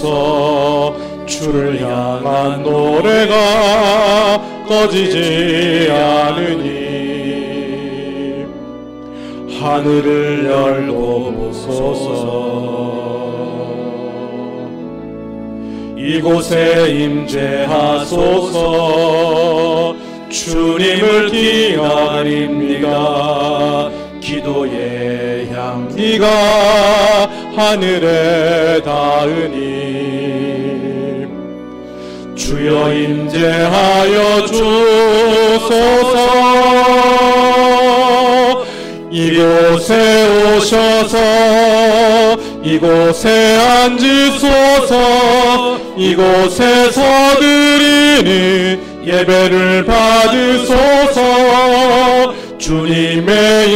주옵소서. 주를 향한 노래가 꺼지지 않으니 하늘을 열고 보소서. 이곳에 임재하소서. 주님을 기다립니다. 기도의 향기가 하늘에 닿으니 주여 임재하여 주소서. 이곳에 오셔서 이곳에 앉으소서. 이곳에서 드리는 예배를 받으소서. 주님의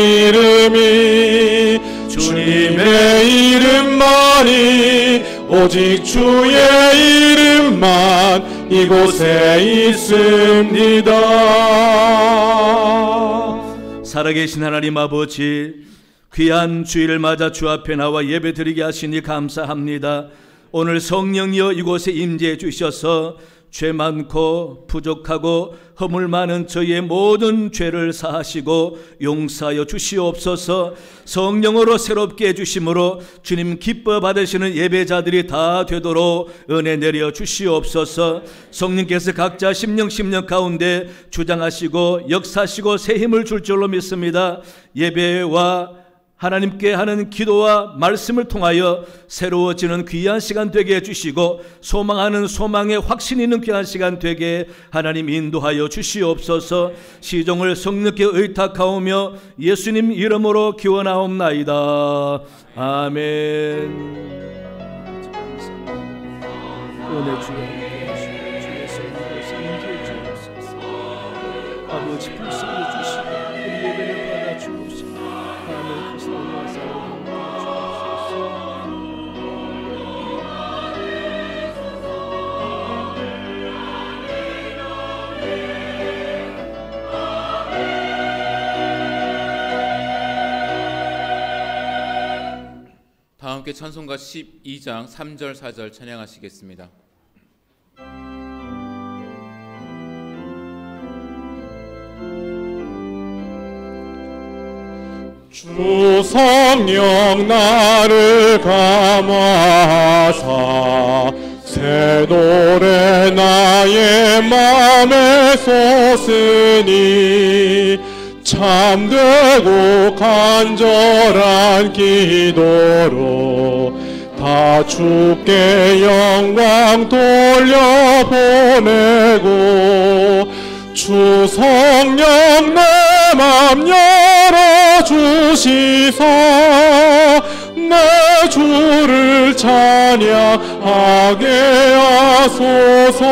이름만이 오직 주의 이름만 이곳에 있습니다. 살아계신 하나님 아버지, 귀한 주일을 맞아 주 앞에 나와 예배드리게 하시니 감사합니다. 오늘 성령이여 이곳에 임재해 주셔서 죄 많고 부족하고 허물 많은 저희의 모든 죄를 사하시고 용서하여 주시옵소서. 성령으로 새롭게 해주심으로 주님 기뻐 받으시는 예배자들이 다 되도록 은혜 내려 주시옵소서. 성령께서 각자 심령 가운데 주장하시고 역사하시고 새 힘을 줄 줄로 믿습니다. 예배와 하나님께 하는 기도와 말씀을 통하여 새로워지는 귀한 시간 되게 해주시고 소망하는 소망에 확신 있는 귀한 시간 되게 하나님 인도하여 주시옵소서. 시종을 성령께 의탁하오며 예수님 이름으로 기원하옵나이다. 아멘. 은혜 주여 함께 하시고 주의 성령으로 임재해 주옵소서. 아버지 불쌍히 주시고 우리 예배를 받아 주옵소서. 다 함께 찬송가 12장 3절 4절 찬양하시겠습니다. 주 성령 나를 감화하사 새 노래 나의 맘에 솟으니 참되고 간절한 기도로 다 주께 영광 돌려보내고 주 성령 내 맘 열어주시사 내 주를 찬양하게 하소서.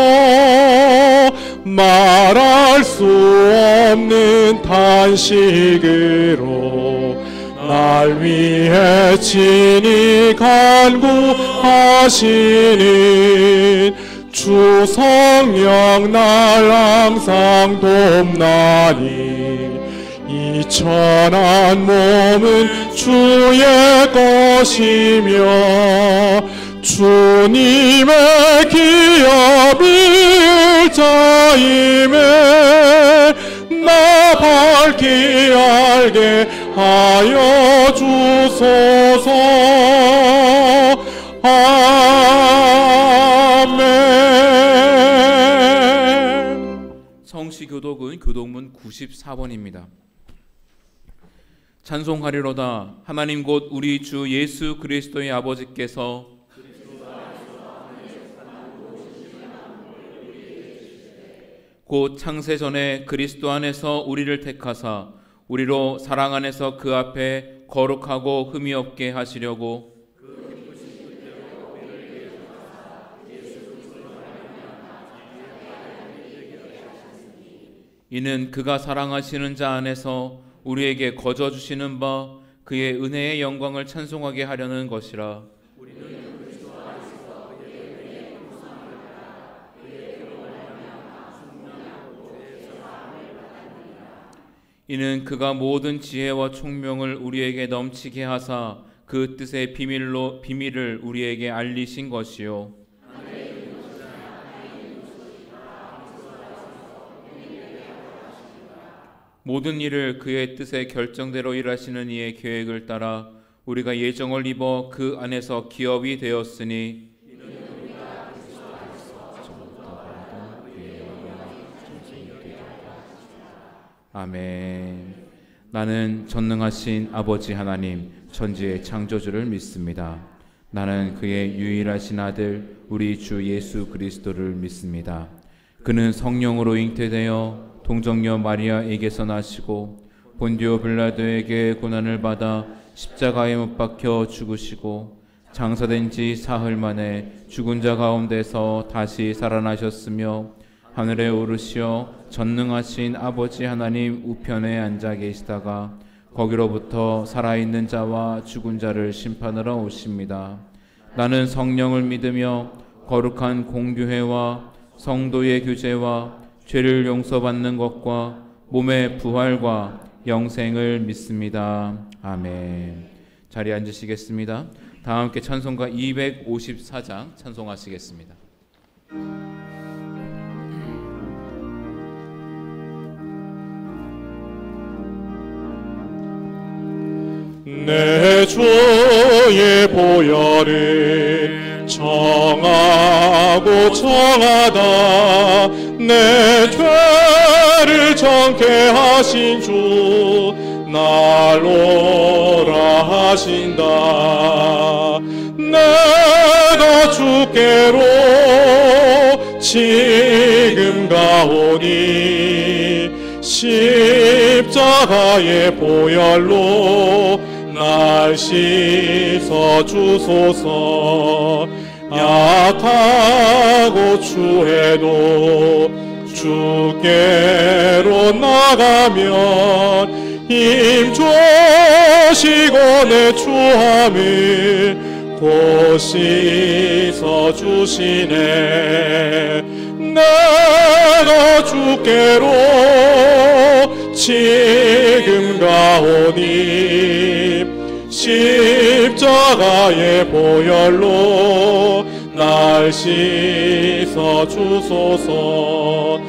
말할 수 없는 탄식으로 날 위해 친히 간구하시는 주 성령 날 항상 돕나니 이 천한 몸은 주의 것이며 주님의 기업 일자임에 나 밝히 알게 하여 주소서. 아멘. 성시교독은 교독문 94번입니다. 찬송하리로다. 하나님 곧 우리 주 예수 그리스도의 아버지께서 곧 창세전에 그리스도 안에서 우리를 택하사 우리로 사랑 안에서 그 앞에 거룩하고 흠이 없게 하시려고 이는 그가 사랑하시는 자 안에서 우리에게 거저 주시는 바 그의 은혜의 영광을 찬송하게 하려는 것이라. 이는 그가 모든 지혜와 총명을 우리에게 넘치게 하사 그 뜻의 비밀을 우리에게 알리신 것이요 모든 일을 그의 뜻의 결정대로 일하시는 이의 계획을 따라 우리가 예정을 입어 그 안에서 기업이 되었으니 아멘. 나는 전능하신 아버지 하나님 천지의 창조주를 믿습니다. 나는 그의 유일하신 아들 우리 주 예수 그리스도를 믿습니다. 그는 성령으로 잉태되어 동정녀 마리아에게서 나시고 본디오 빌라도에게 고난을 받아 십자가에 못 박혀 죽으시고 장사된 지 사흘 만에 죽은 자 가운데서 다시 살아나셨으며 하늘에 오르시어 전능하신 아버지 하나님 우편에 앉아 계시다가 거기로부터 살아있는 자와 죽은 자를 심판하러 오십니다. 나는 성령을 믿으며 거룩한 공교회와 성도의 교제와 죄를 용서받는 것과 몸의 부활과 영생을 믿습니다. 아멘. 자리에 앉으시겠습니다. 다 함께 찬송가 254장 찬송하시겠습니다. 내 주의 보혈을 정하고 정하다 내 죄를 정케 하신 주 날 오라 하신다. 내가 주께로 지금 가오니 십자가의 보혈로 날 씻어 주소서. 약하고 추해도 주께로 나가면 힘 주시고 내 추함을 곧 씻어 주시네. 내가 주께로 지금 가오니 십자가의 보혈로 날 씻어 주소서.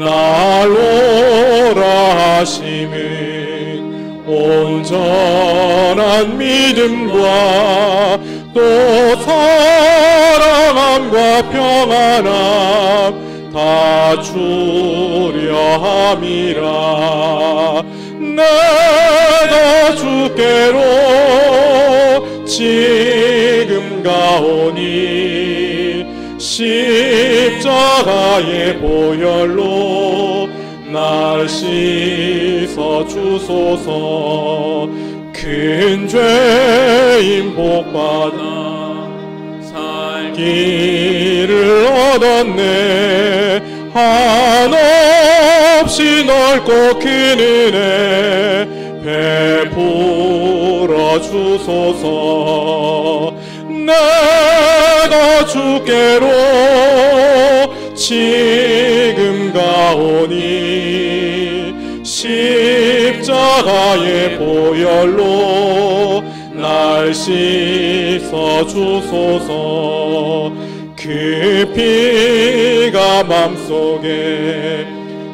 날 오라 하심은 온전한 믿음과 또 사랑함과 평안함 다 주려 함이라. 내가 주께로 지금 가오니 십자가의 보혈로 날 씻어 주소서. 큰 죄인 복받아 살기를 얻었네. 한없이 넓고 큰 은혜 베풀어 주소서. 내가 주께로 지금 가오니 십자가의 보혈로 날 씻어 주소서. 그 피가 맘속에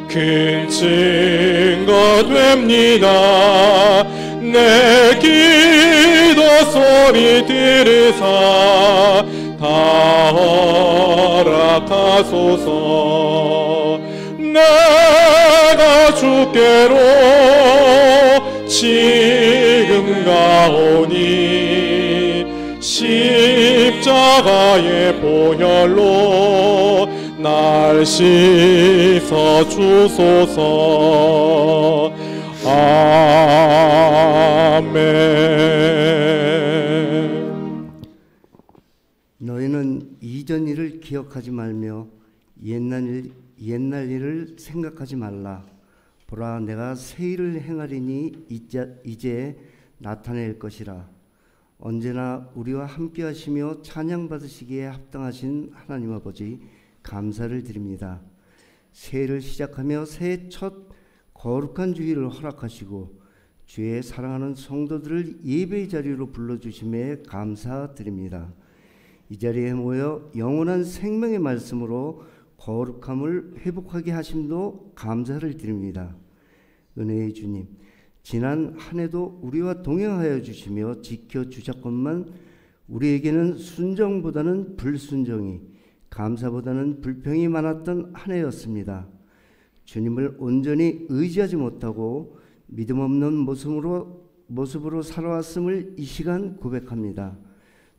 큰 증거 됩니다. 내 기도 소리 들으사 다 허락하소서. 내가 주께로 지금 가오니 십자가의 보혈로 날 씻어 주소서. 아멘. 너희는 이전 일을 기억하지 말며 옛날 일을 생각하지 말라. 보라, 내가 새 일을 행하리니 이제 나타낼 것이라. 언제나 우리와 함께 하시며 찬양 받으시기에 합당하신 하나님 아버지 감사를 드립니다. 새해를 시작하며 새해 첫 거룩한 주일을 허락하시고 주의 사랑하는 성도들을 예배의 자리로 불러주심에 감사드립니다. 이 자리에 모여 영원한 생명의 말씀으로 거룩함을 회복하게 하심도 감사를 드립니다. 은혜의 주님, 지난 한 해도 우리와 동행하여 주시며 지켜주셨건만 우리에게는 순정보다는 불순정이, 감사보다는 불평이 많았던 한 해였습니다. 주님을 온전히 의지하지 못하고 믿음 없는 모습으로 살아왔음을 이 시간 고백합니다.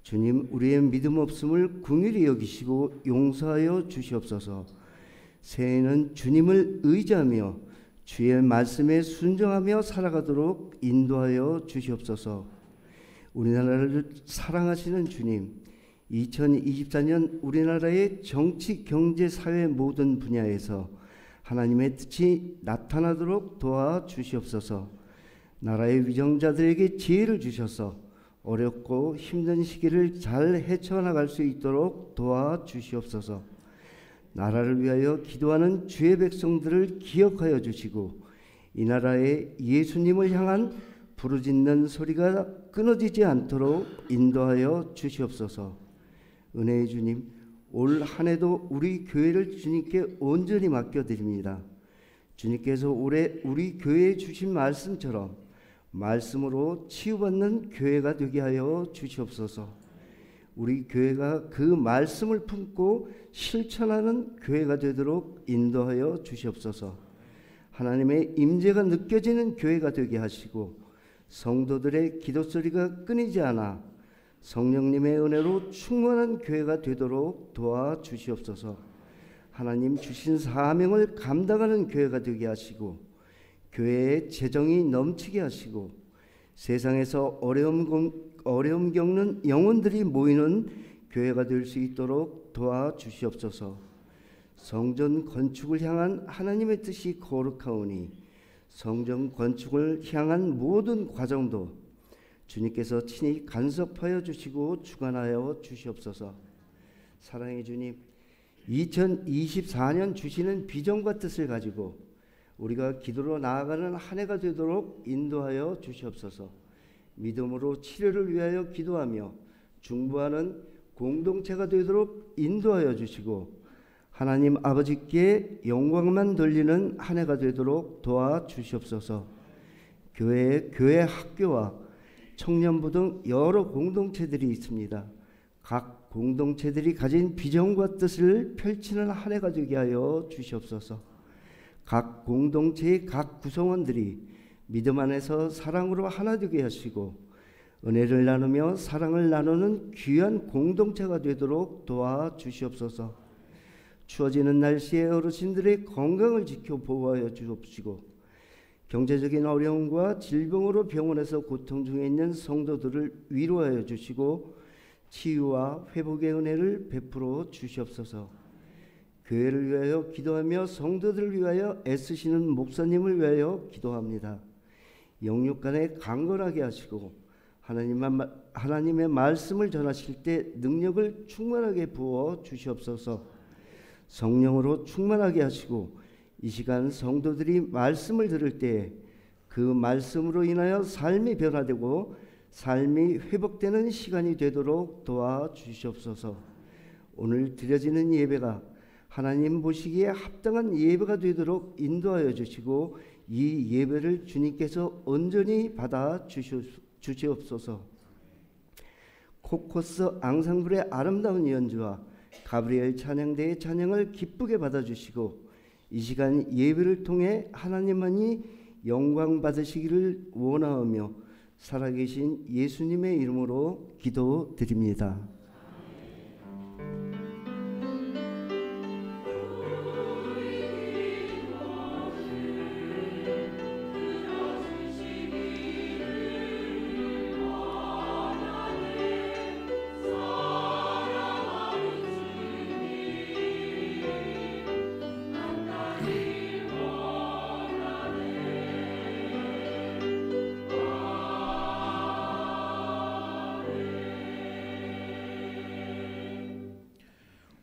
주님, 우리의 믿음 없음을 긍휼히 여기시고 용서하여 주시옵소서. 새해에는 주님을 의지하며 주의 말씀에 순종하며 살아가도록 인도하여 주시옵소서. 우리나라를 사랑하시는 주님, 2024년 우리나라의 정치, 경제, 사회 모든 분야에서 하나님의 뜻이 나타나도록 도와주시옵소서. 나라의 위정자들에게 지혜를 주셔서 어렵고 힘든 시기를 잘 헤쳐나갈 수 있도록 도와주시옵소서. 나라를 위하여 기도하는 주의 백성들을 기억하여 주시고 이 나라에 예수님을 향한 부르짖는 소리가 끊어지지 않도록 인도하여 주시옵소서. 은혜의 주님, 올 한 해도 우리 교회를 주님께 온전히 맡겨드립니다. 주님께서 올해 우리 교회에 주신 말씀처럼 말씀으로 치유받는 교회가 되게 하여 주시옵소서. 우리 교회가 그 말씀을 품고 실천하는 교회가 되도록 인도하여 주시옵소서. 하나님의 임재가 느껴지는 교회가 되게 하시고 성도들의 기도 소리가 끊이지 않아 성령님의 은혜로 충만한 교회가 되도록 도와주시옵소서. 하나님 주신 사명을 감당하는 교회가 되게 하시고 교회의 재정이 넘치게 하시고 세상에서 어려움 겪는 영혼들이 모이는 교회가 될 수 있도록 도와주시옵소서. 성전 건축을 향한 하나님의 뜻이 거룩하오니 성전 건축을 향한 모든 과정도 주님께서 친히 간섭하여 주시고 주관하여 주시옵소서. 사랑의 주님, 2024년 주시는 비전과 뜻을 가지고 우리가 기도로 나아가는 한 해가 되도록 인도하여 주시옵소서. 믿음으로 치료를 위하여 기도하며 중보하는 공동체가 되도록 인도하여 주시고 하나님 아버지께 영광만 돌리는 한 해가 되도록 도와주시옵소서. 교회 학교와 청년부 등 여러 공동체들이 있습니다. 각 공동체들이 가진 비전과 뜻을 펼치는 한 해가 되게 하여 주시옵소서. 각 공동체의 각 구성원들이 믿음 안에서 사랑으로 하나 되게 하시고 은혜를 나누며 사랑을 나누는 귀한 공동체가 되도록 도와주시옵소서. 추워지는 날씨에 어르신들의 건강을 지켜 보호하여 주옵시고 경제적인 어려움과 질병으로 병원에서 고통 중에 있는 성도들을 위로하여 주시고 치유와 회복의 은혜를 베풀어 주시옵소서. 교회를 위하여 기도하며 성도들을 위하여 애쓰시는 목사님을 위하여 기도합니다. 영육 간에 강건하게 하시고 하나님의 말씀을 전하실 때 능력을 충만하게 부어 주시옵소서. 성령으로 충만하게 하시고 이 시간 성도들이 말씀을 들을 때 그 말씀으로 인하여 삶이 변화되고 삶이 회복되는 시간이 되도록 도와주시옵소서. 오늘 드려지는 예배가 하나님 보시기에 합당한 예배가 되도록 인도하여 주시고 이 예배를 주님께서 온전히 받아 주시옵소서. 코코스 앙상블의 아름다운 연주와 가브리엘 찬양대의 찬양을 기쁘게 받아주시고 이 시간 예배를 통해 하나님만이 영광 받으시기를 원하오며 살아계신 예수님의 이름으로 기도드립니다.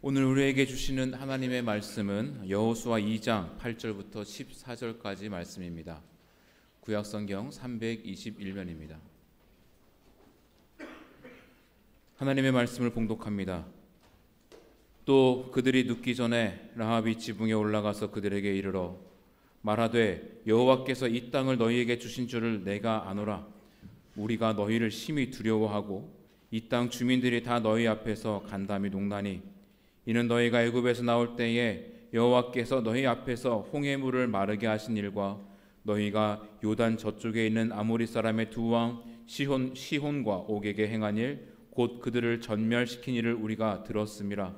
오늘 우리에게 주시는 하나님의 말씀은 여호수아 2장 8절부터 14절까지 말씀입니다. 구약성경 321면입니다. 하나님의 말씀을 봉독합니다. 또 그들이 눕기 전에 라합이 지붕에 올라가서 그들에게 이르러 말하되 여호와께서 이 땅을 너희에게 주신 줄을 내가 아노라. 우리가 너희를 심히 두려워하고 이 땅 주민들이 다 너희 앞에서 간담이 농나니 이는 너희가 애굽에서 나올 때에 여호와께서 너희 앞에서 홍해물을 마르게 하신 일과 너희가 요단 저쪽에 있는 아모리 사람의 두 왕 시혼과 옥에게 행한 일 곧 그들을 전멸시킨 일을 우리가 들었음이라.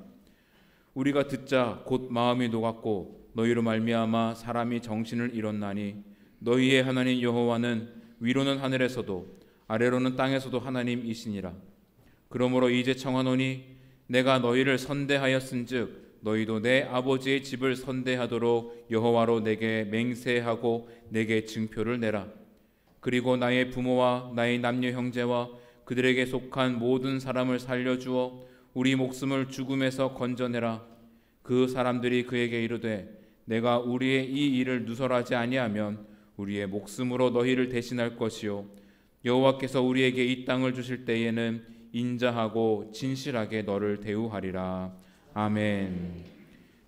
우리가 듣자 곧 마음이 녹았고 너희로 말미암아 사람이 정신을 잃었나니 너희의 하나님 여호와는 위로는 하늘에서도 아래로는 땅에서도 하나님이시니라. 그러므로 이제 청하노니 내가 너희를 선대하였은즉 너희도 내 아버지의 집을 선대하도록 여호와로 내게 맹세하고 내게 증표를 내라. 그리고 나의 부모와 나의 남녀 형제와 그들에게 속한 모든 사람을 살려주어 우리 목숨을 죽음에서 건져내라. 그 사람들이 그에게 이르되 내가 우리의 이 일을 누설하지 아니하면 우리의 목숨으로 너희를 대신할 것이요 여호와께서 우리에게 이 땅을 주실 때에는 인자하고 진실하게 너를 대우하리라. 아멘.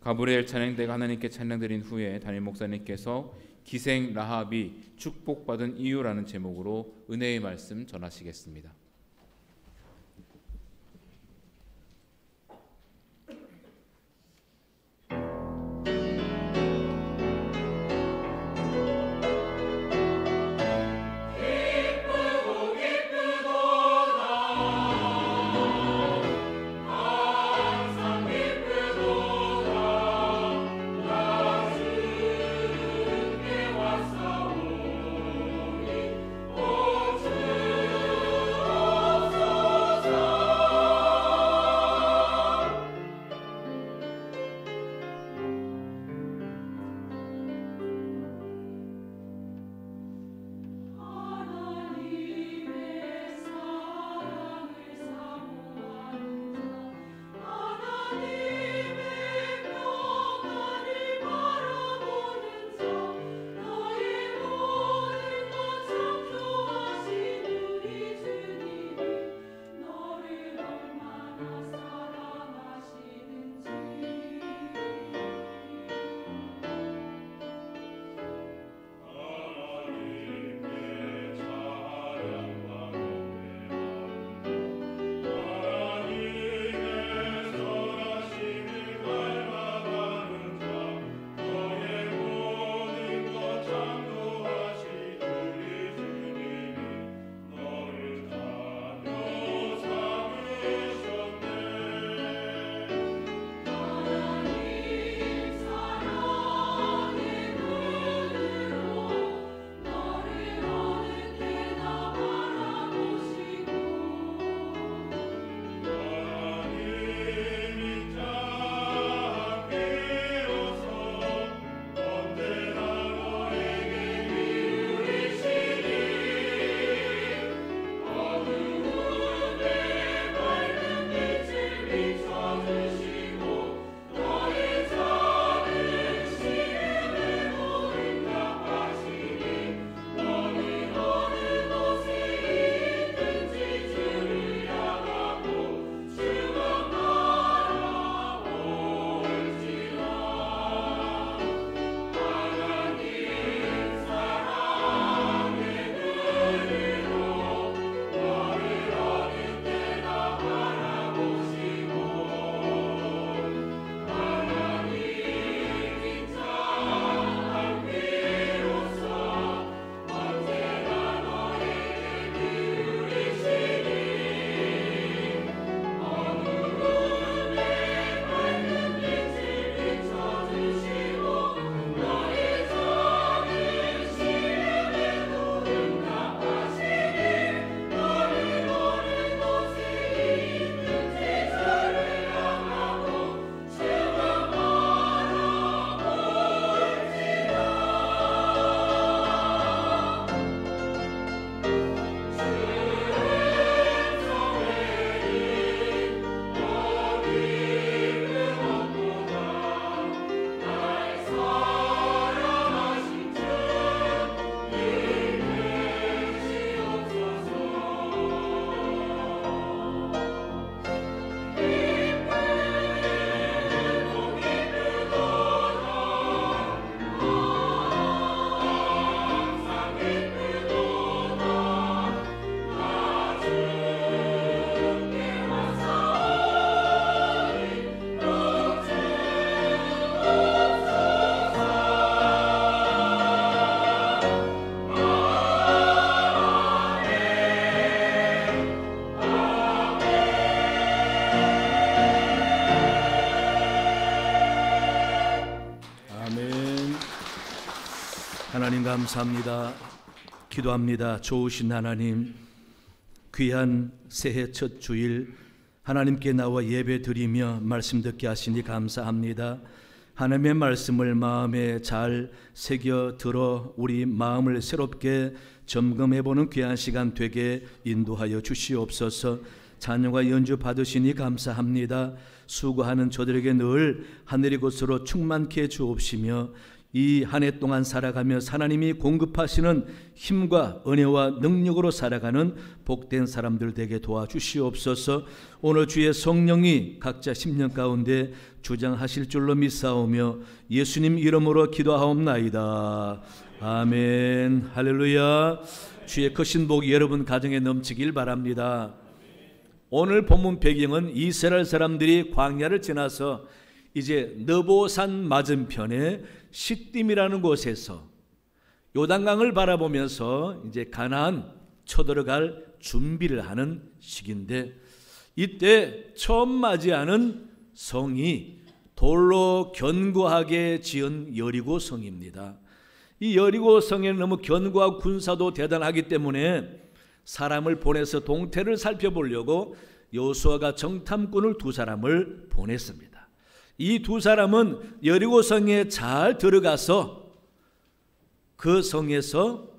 가브리엘 찬양대가 하나님께 찬양드린 후에 담임 목사님께서 기생 라합이 축복받은 이유라는 제목으로 은혜의 말씀 전하시겠습니다. 하나님 감사합니다. 기도합니다. 좋으신 하나님, 귀한 새해 첫 주일 하나님께 나와 예배 드리며 말씀 듣게 하시니 감사합니다. 하나님의 말씀을 마음에 잘 새겨 들어 우리 마음을 새롭게 점검해보는 귀한 시간 되게 인도하여 주시옵소서. 찬양과 연주 받으시니 감사합니다. 수고하는 저들에게 늘 하늘의 곳으로 충만케 해 주옵시며 이 한 해 동안 살아가며 하나님이 공급하시는 힘과 은혜와 능력으로 살아가는 복된 사람들 되게 도와주시옵소서. 오늘 주의 성령이 각자 심령 가운데 주장하실 줄로 믿사오며 예수님 이름으로 기도하옵나이다. 아멘. 할렐루야. 주의 크신 복이 여러분 가정에 넘치길 바랍니다. 오늘 본문 배경은 이스라엘 사람들이 광야를 지나서 이제 느보산 맞은편에 시딤이라는 곳에서 요단강을 바라보면서 이제 가나안 쳐들어갈 준비를 하는 시기인데, 이때 처음 맞이하는 성이 돌로 견고하게 지은 여리고 성입니다. 이 여리고 성에는 너무 견고하고 군사도 대단하기 때문에 사람을 보내서 동태를 살펴보려고 여호수아가 정탐꾼을 2사람을 보냈습니다. 이 2사람은 여리고 성에 잘 들어가서 그 성에서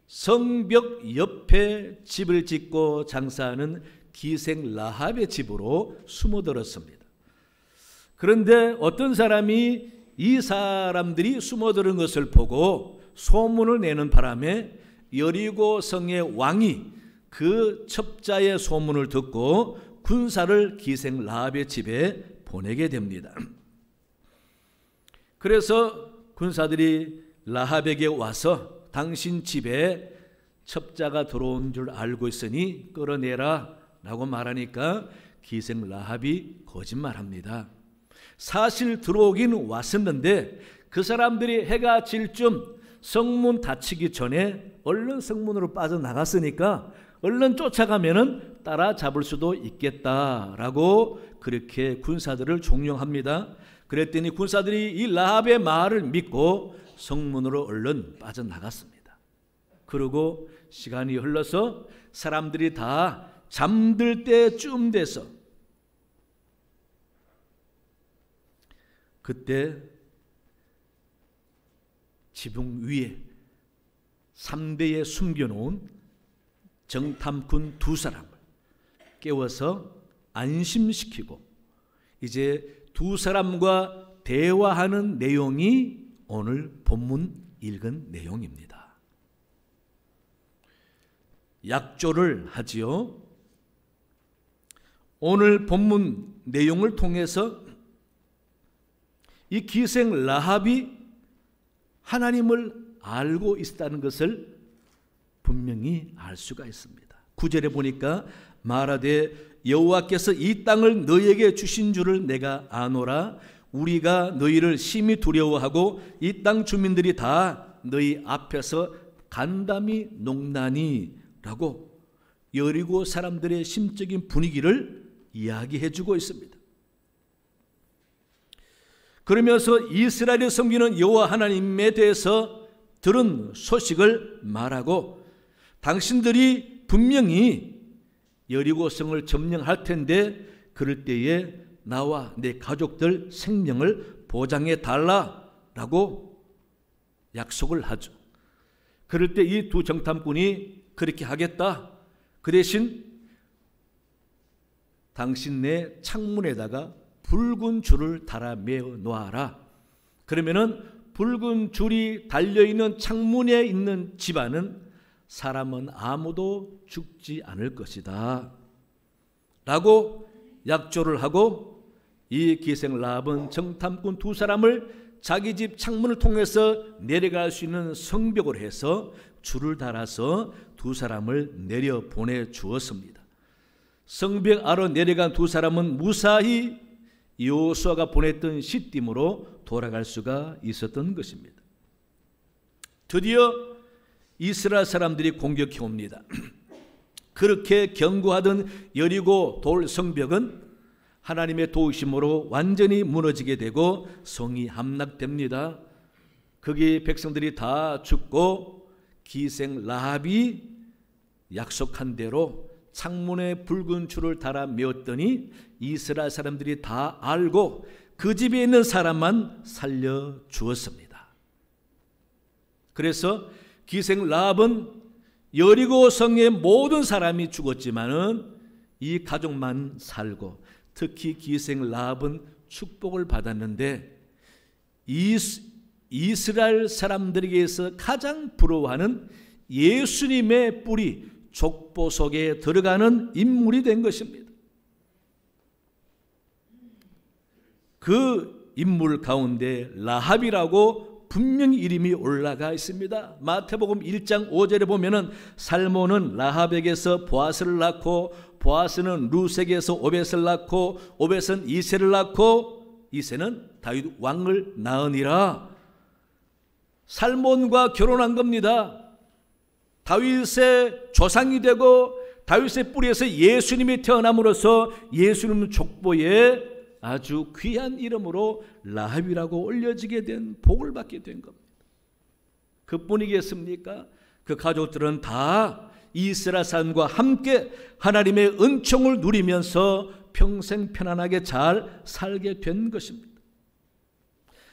성벽 옆에 집을 짓고 장사하는 기생 라합의 집으로 숨어들었습니다. 그런데 어떤 사람이 이 사람들이 숨어드는 것을 보고 소문을 내는 바람에 여리고 성의 왕이 그 첩자의 소문을 듣고 군사를 기생 라합의 집에 보내게 됩니다. 그래서 군사들이 라합에게 와서 당신 집에 첩자가 들어온 줄 알고 있으니 끌어내라 라고 말하니까 기생 라합이 거짓말합니다. 사실 들어오긴 왔었는데 그 사람들이 해가 질 쯤 성문 닫히기 전에 얼른 성문으로 빠져나갔으니까 얼른 쫓아가면은 따라잡을 수도 있겠다라고 그렇게 군사들을 종용합니다. 그랬더니 군사들이 이 라합의 말을 믿고 성문으로 얼른 빠져나갔습니다. 그리고 시간이 흘러서 사람들이 다 잠들 때쯤 돼서 그때 지붕 위에 3대에 숨겨놓은 정탐꾼 2사람을 깨워서 안심시키고 이제 2사람과 대화하는 내용이 오늘 본문 읽은 내용입니다. 약조를 하지요. 오늘 본문 내용을 통해서 이 기생 라합이 하나님을 알고 있다는 것을 분명히 알 수가 있습니다. 9절에 보니까 말하되 여호와께서 이 땅을 너희에게 주신 줄을 내가 아노라. 우리가 너희를 심히 두려워하고 이 땅 주민들이 다 너희 앞에서 간담이 녹나니 라고 여리고 사람들의 심적인 분위기를 이야기해 주고 있습니다. 그러면서 이스라엘을 섬기는 여호와 하나님에 대해서 들은 소식을 말하고 당신들이 분명히 여리고성을 점령할 텐데 그럴 때에 나와 내 가족들 생명을 보장해 달라라고 약속을 하죠. 그럴 때 이 2 정탐꾼이 그렇게 하겠다. 그 대신 당신 내 창문에다가 붉은 줄을 달아 매어 놓아라. 그러면은 붉은 줄이 달려있는 창문에 있는 집안은 사람은 아무도 죽지 않을 것이다 라고 약조를 하고 이 기생 라합은 정탐꾼 2사람을 자기 집 창문을 통해서 내려갈 수 있는 성벽을 해서 줄을 달아서 2사람을 내려 보내주었습니다. 성벽 아래 내려간 2사람은 무사히 여호수아가 보냈던 시딤으로 돌아갈 수가 있었던 것입니다. 드디어 이스라엘 사람들이 공격해 옵니다. 그렇게 견고하던 여리고 돌 성벽은 하나님의 도우심으로 완전히 무너지게 되고 성이 함락됩니다. 거기 백성들이 다 죽고 기생 라합이 약속한 대로 창문에 붉은 줄을 달아 메었더니 이스라엘 사람들이 다 알고 그 집에 있는 사람만 살려 주었습니다. 그래서 기생 라합은 여리고 성의 모든 사람이 죽었지만은 이 가족만 살고, 특히 기생 라합은 축복을 받았는데 이스라엘 사람들에게서 가장 부러워하는 예수님의 뿔이 족보 속에 들어가는 인물이 된 것입니다. 그 인물 가운데 라합이라고 분명히 이름이 올라가 있습니다. 마태복음 1장 5절에 보면은 살몬은 라합에게서 보아스를 낳고 보아스는 루색에서 오벳을 낳고 오벳은 이새를 낳고 이새는 다윗 왕을 낳으니라. 살몬과 결혼한 겁니다. 다윗의 조상이 되고 다윗의 뿌리에서 예수님이 태어남으로써 예수님 족보에 아주 귀한 이름으로 라합이라고 올려지게 된, 복을 받게 된 겁니다. 그뿐이겠습니까? 그 가족들은 다 이스라엘 사람과 함께 하나님의 은총을 누리면서 평생 편안하게 잘 살게 된 것입니다.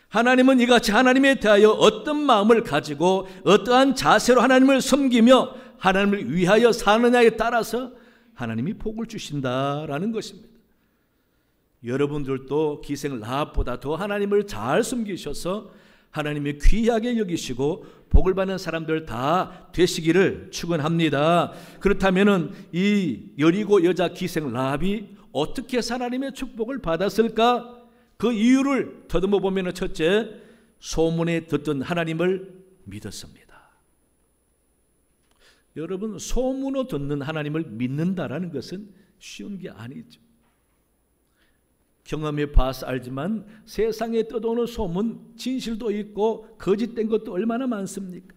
하나님은 이같이 하나님에 대하여 어떤 마음을 가지고 어떠한 자세로 하나님을 섬기며 하나님을 위하여 사느냐에 따라서 하나님이 복을 주신다라는 것입니다. 여러분들도 기생 라합보다 더 하나님을 잘 섬기셔서 하나님이 귀하게 여기시고 복을 받는 사람들 다 되시기를 축원합니다. 그렇다면은 이 여리고 여자 기생 라합이 어떻게 하나님의 축복을 받았을까? 그 이유를 더듬어 보면, 첫째, 소문에 듣던 하나님을 믿었습니다. 여러분, 소문으로 듣는 하나님을 믿는다라는 것은 쉬운 게 아니죠. 경험해 봐서 알지만 세상에 떠도는 소문, 진실도 있고 거짓된 것도 얼마나 많습니까?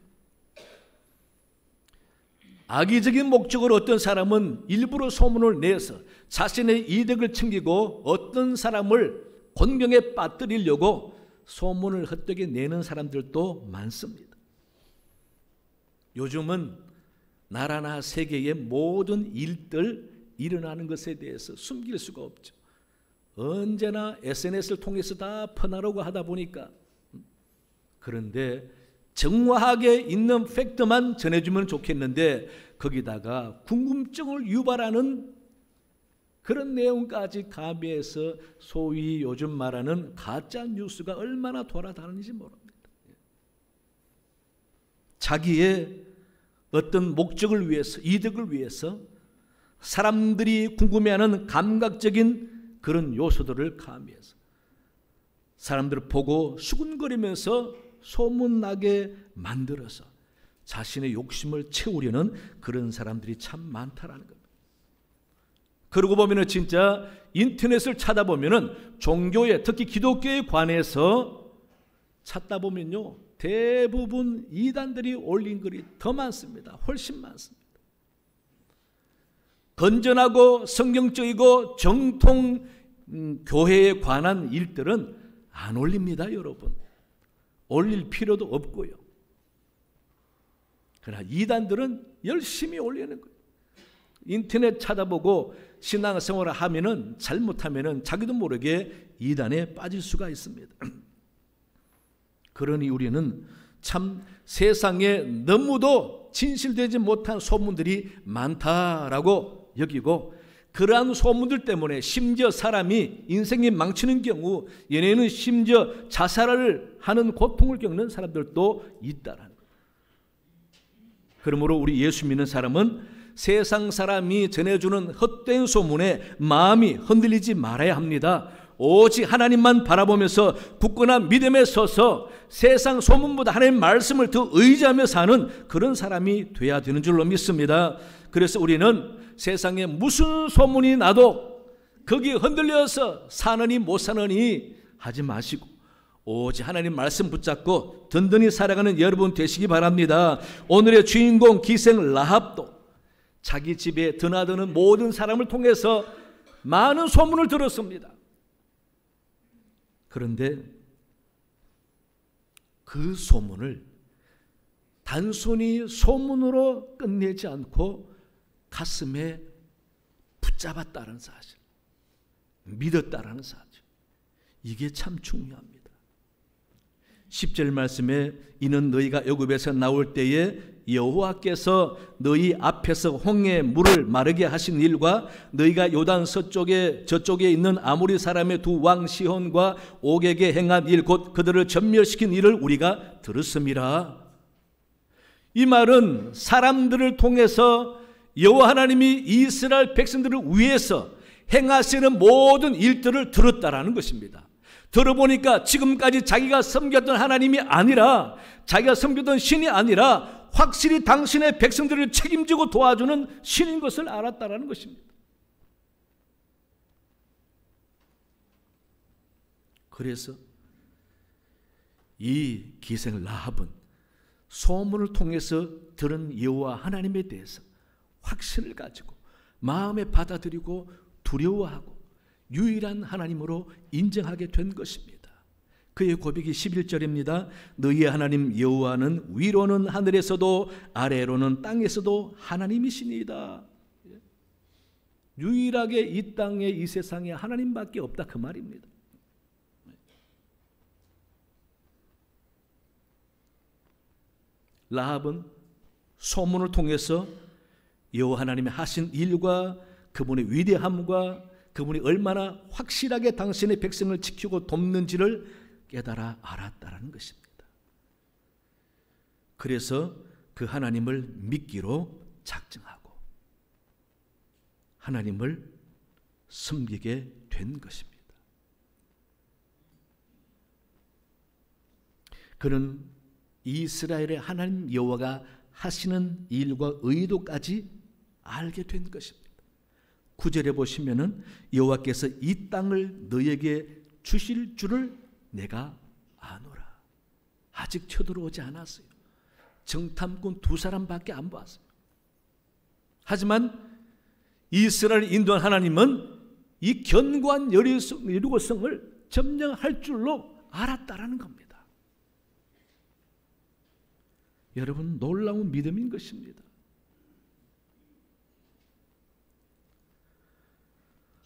악의적인 목적으로 어떤 사람은 일부러 소문을 내서 자신의 이득을 챙기고 어떤 사람을 곤경에 빠뜨리려고 소문을 헛되게 내는 사람들도 많습니다. 요즘은 나라나 세계의 모든 일들 일어나는 것에 대해서 숨길 수가 없죠. 언제나 SNS를 통해서 다 퍼나르고 하다 보니까. 그런데 정확하게 있는 팩트만 전해주면 좋겠는데 거기다가 궁금증을 유발하는 그런 내용까지 가미해서 소위 요즘 말하는 가짜 뉴스가 얼마나 돌아다니는지 모릅니다. 자기의 어떤 목적을 위해서, 이득을 위해서 사람들이 궁금해하는 감각적인 그런 요소들을 가미해서 사람들을 보고 수군거리면서 소문나게 만들어서 자신의 욕심을 채우려는 그런 사람들이 참 많다라는 겁니다. 그러고 보면은 진짜 인터넷을 찾아보면은 종교에, 특히 기독교에 관해서 찾다 보면요, 대부분 이단들이 올린 글이 더 많습니다. 훨씬 많습니다. 건전하고 성경적이고 정통 교회에 관한 일들은 안 올립니다, 여러분. 올릴 필요도 없고요. 그러나 이단들은 열심히 올리는 거예요. 인터넷 찾아보고 신앙생활을 하면은, 잘못하면은 자기도 모르게 이단에 빠질 수가 있습니다. 그러니 우리는 참 세상에 너무도 진실되지 못한 소문들이 많다라고 여기고, 그러한 소문들 때문에 심지어 사람이 인생이 망치는 경우, 얘네는 심지어 자살을 하는 고통을 겪는 사람들도 있다라는 거예요. 그러므로 우리 예수 믿는 사람은 세상 사람이 전해주는 헛된 소문에 마음이 흔들리지 말아야 합니다. 오직 하나님만 바라보면서 굳건한 믿음에 서서 세상 소문보다 하나님의 말씀을 더 의지하며 사는 그런 사람이 돼야 되는 줄로 믿습니다. 그래서 우리는 세상에 무슨 소문이 나도 거기에 흔들려서 사느니 못 사느니 하지 마시고 오직 하나님 말씀 붙잡고 든든히 살아가는 여러분 되시기 바랍니다. 오늘의 주인공 기생 라합도 자기 집에 드나드는 모든 사람을 통해서 많은 소문을 들었습니다. 그런데 그 소문을 단순히 소문으로 끝내지 않고 가슴에 붙잡았다는 사실, 믿었다라는 사실, 이게 참 중요합니다. 10절 말씀에 이는 너희가 애굽에서 나올 때에 여호와께서 너희 앞에서 홍해 물을 마르게 하신 일과 너희가 요단 서쪽에 저쪽에 있는 아모리 사람의 두 왕 시혼과 옥에게 행한 일 곧 그들을 전멸시킨 일을 우리가 들었음이라. 이 말은 사람들을 통해서 여호와 하나님이 이스라엘 백성들을 위해서 행하시는 모든 일들을 들었다라는 것입니다. 들어보니까 지금까지 자기가 섬겼던 하나님이 아니라, 자기가 섬겼던 신이 아니라 확실히 당신의 백성들을 책임지고 도와주는 신인 것을 알았다라는 것입니다. 그래서 이 기생 라합은 소문을 통해서 들은 여호와 하나님에 대해서 확신을 가지고 마음에 받아들이고 두려워하고 유일한 하나님으로 인정하게 된 것입니다. 그의 고백이 11절입니다. 너희의 하나님 여호와는 위로는 하늘에서도 아래로는 땅에서도 하나님이시니이다. 유일하게 이 땅에 이 세상에 하나님밖에 없다, 그 말입니다. 라합은 소문을 통해서 여호와 하나님이 하신 일과 그분의 위대함과 그분이 얼마나 확실하게 당신의 백성을 지키고 돕는지를 깨달아 알았다라는 것입니다. 그래서 그 하나님을 믿기로 작정하고 하나님을 섬기게 된 것입니다. 그는 이스라엘의 하나님 여호와가 하시는 일과 의도까지 알게 된 것입니다. 9절에 보시면은 여호와께서 이 땅을 너에게 주실 줄을 내가 아노라. 아직 쳐들어오지 않았어요. 정탐꾼 2사람밖에 안 봤어요. 하지만 이스라엘 인도한 하나님은 이 견고한 여리고성을 점령할 줄로 알았다라는 겁니다. 여러분, 놀라운 믿음인 것입니다.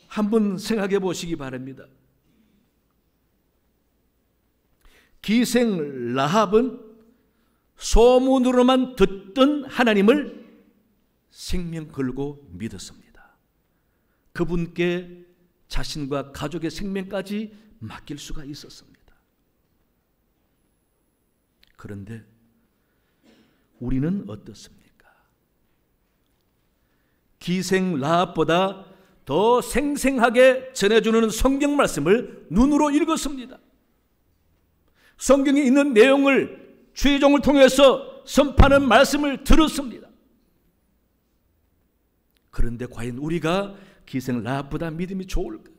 한번 생각해 보시기 바랍니다. 기생 라합은 소문으로만 듣던 하나님을 생명 걸고 믿었습니다. 그분께 자신과 가족의 생명까지 맡길 수가 있었습니다. 그런데 우리는 어떻습니까? 기생 라합보다 더 생생하게 전해주는 성경 말씀을 눈으로 읽었습니다. 성경에 있는 내용을 주의 종을 통해서 선포하는 말씀을 들었습니다. 그런데 과연 우리가 기생 라합보다 믿음이 좋을까요?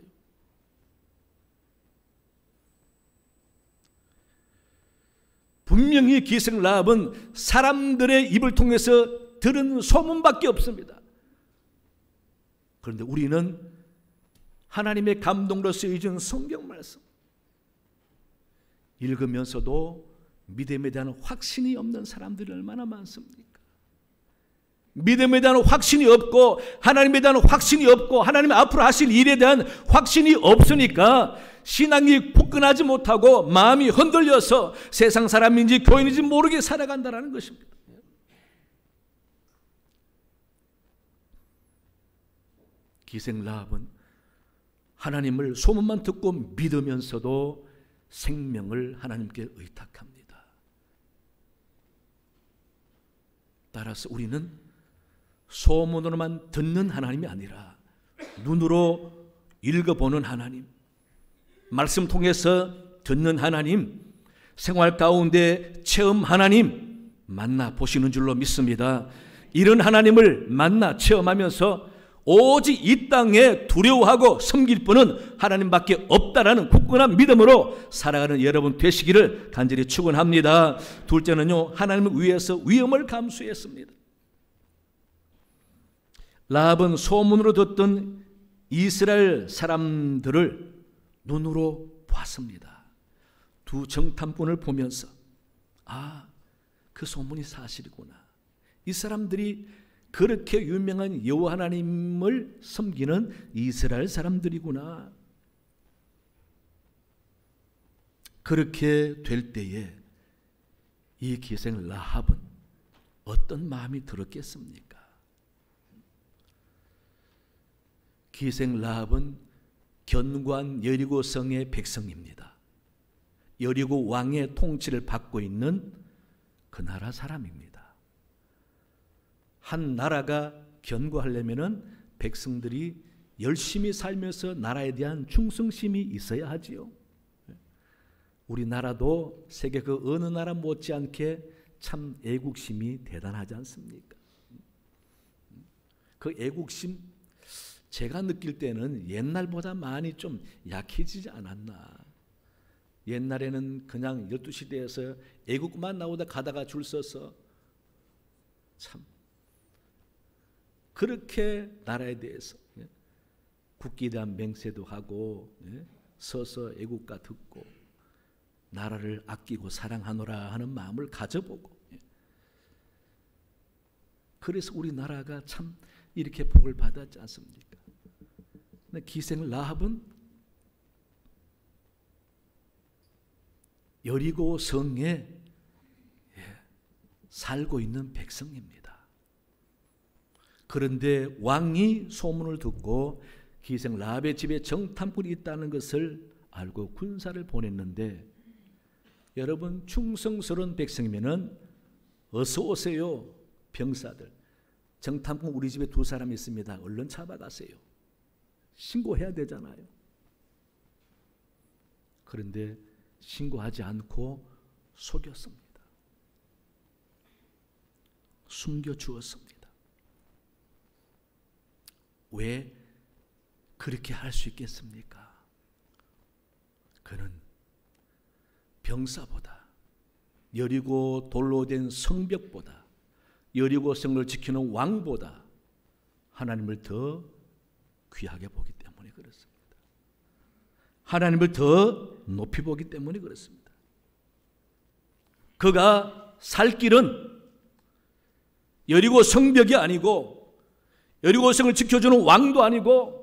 분명히 기생 라합은 사람들의 입을 통해서 들은 소문밖에 없습니다. 그런데 우리는 하나님의 감동으로 쓰여진 성경 말씀 읽으면서도 믿음에 대한 확신이 없는 사람들이 얼마나 많습니까? 믿음에 대한 확신이 없고 하나님에 대한 확신이 없고 하나님 앞으로 하실 일에 대한 확신이 없으니까 신앙이 굳건하지 못하고 마음이 흔들려서 세상 사람인지 교인인지 모르게 살아간다는 것입니다. 기생 라합은 하나님을 소문만 듣고 믿으면서도 생명을 하나님께 의탁합니다. 따라서 우리는 소문으로만 듣는 하나님이 아니라 눈으로 읽어보는 하나님, 말씀 통해서 듣는 하나님, 생활 가운데 체험 하나님 만나보시는 줄로 믿습니다. 이런 하나님을 만나 체험하면서 오직 이 땅에 두려워하고 섬길 분은 하나님밖에 없다라는 굳건한 믿음으로 살아가는 여러분 되시기를 간절히 축원합니다. 둘째는요, 하나님을 위해서 위험을 감수했습니다. 라합은 소문으로 듣던 이스라엘 사람들을 눈으로 봤습니다. 두 정탐꾼을 보면서 아, 그 소문이 사실이구나. 이 사람들이 그렇게 유명한 여호와 하나님을 섬기는 이스라엘 사람들이구나. 그렇게 될 때에 이 기생 라합은 어떤 마음이 들었겠습니까? 기생 라합은 견고한 여리고 성의 백성입니다. 여리고 왕의 통치를 받고 있는 그 나라 사람입니다. 한 나라가 견고하려면 백성들이 열심히 살면서 나라에 대한 충성심이 있어야 하지요. 우리나라도 세계 그 어느 나라 못지않게 참 애국심이 대단하지 않습니까? 그 애국심 제가 느낄 때는 옛날보다 많이 좀 약해지지 않았나. 옛날에는 그냥 12시대에서 애국만 나오다 가다가 줄 서서 참 그렇게 나라에 대해서 국기에 대한 맹세도 하고 서서 애국가 듣고 나라를 아끼고 사랑하노라 하는 마음을 가져보고, 그래서 우리나라가 참 이렇게 복을 받았지 않습니까? 근데 기생 라합은 여리고 성에 살고 있는 백성입니다. 그런데 왕이 소문을 듣고 기생 라합의 집에 정탐꾼이 있다는 것을 알고 군사를 보냈는데, 여러분 충성스러운 백성이면은 어서 오세요 병사들, 정탐꾼 우리 집에 2사람 있습니다. 얼른 잡아가세요. 신고해야 되잖아요. 그런데 신고하지 않고 속였습니다. 숨겨주었습니다. 왜 그렇게 할 수 있겠습니까? 그는 병사보다, 여리고 돌로 된 성벽보다, 여리고 성을 지키는 왕보다 하나님을 더 귀하게 보기 때문에 그렇습니다. 하나님을 더 높이 보기 때문에 그렇습니다. 그가 살 길은 여리고 성벽이 아니고 여리고 성을 지켜주는 왕도 아니고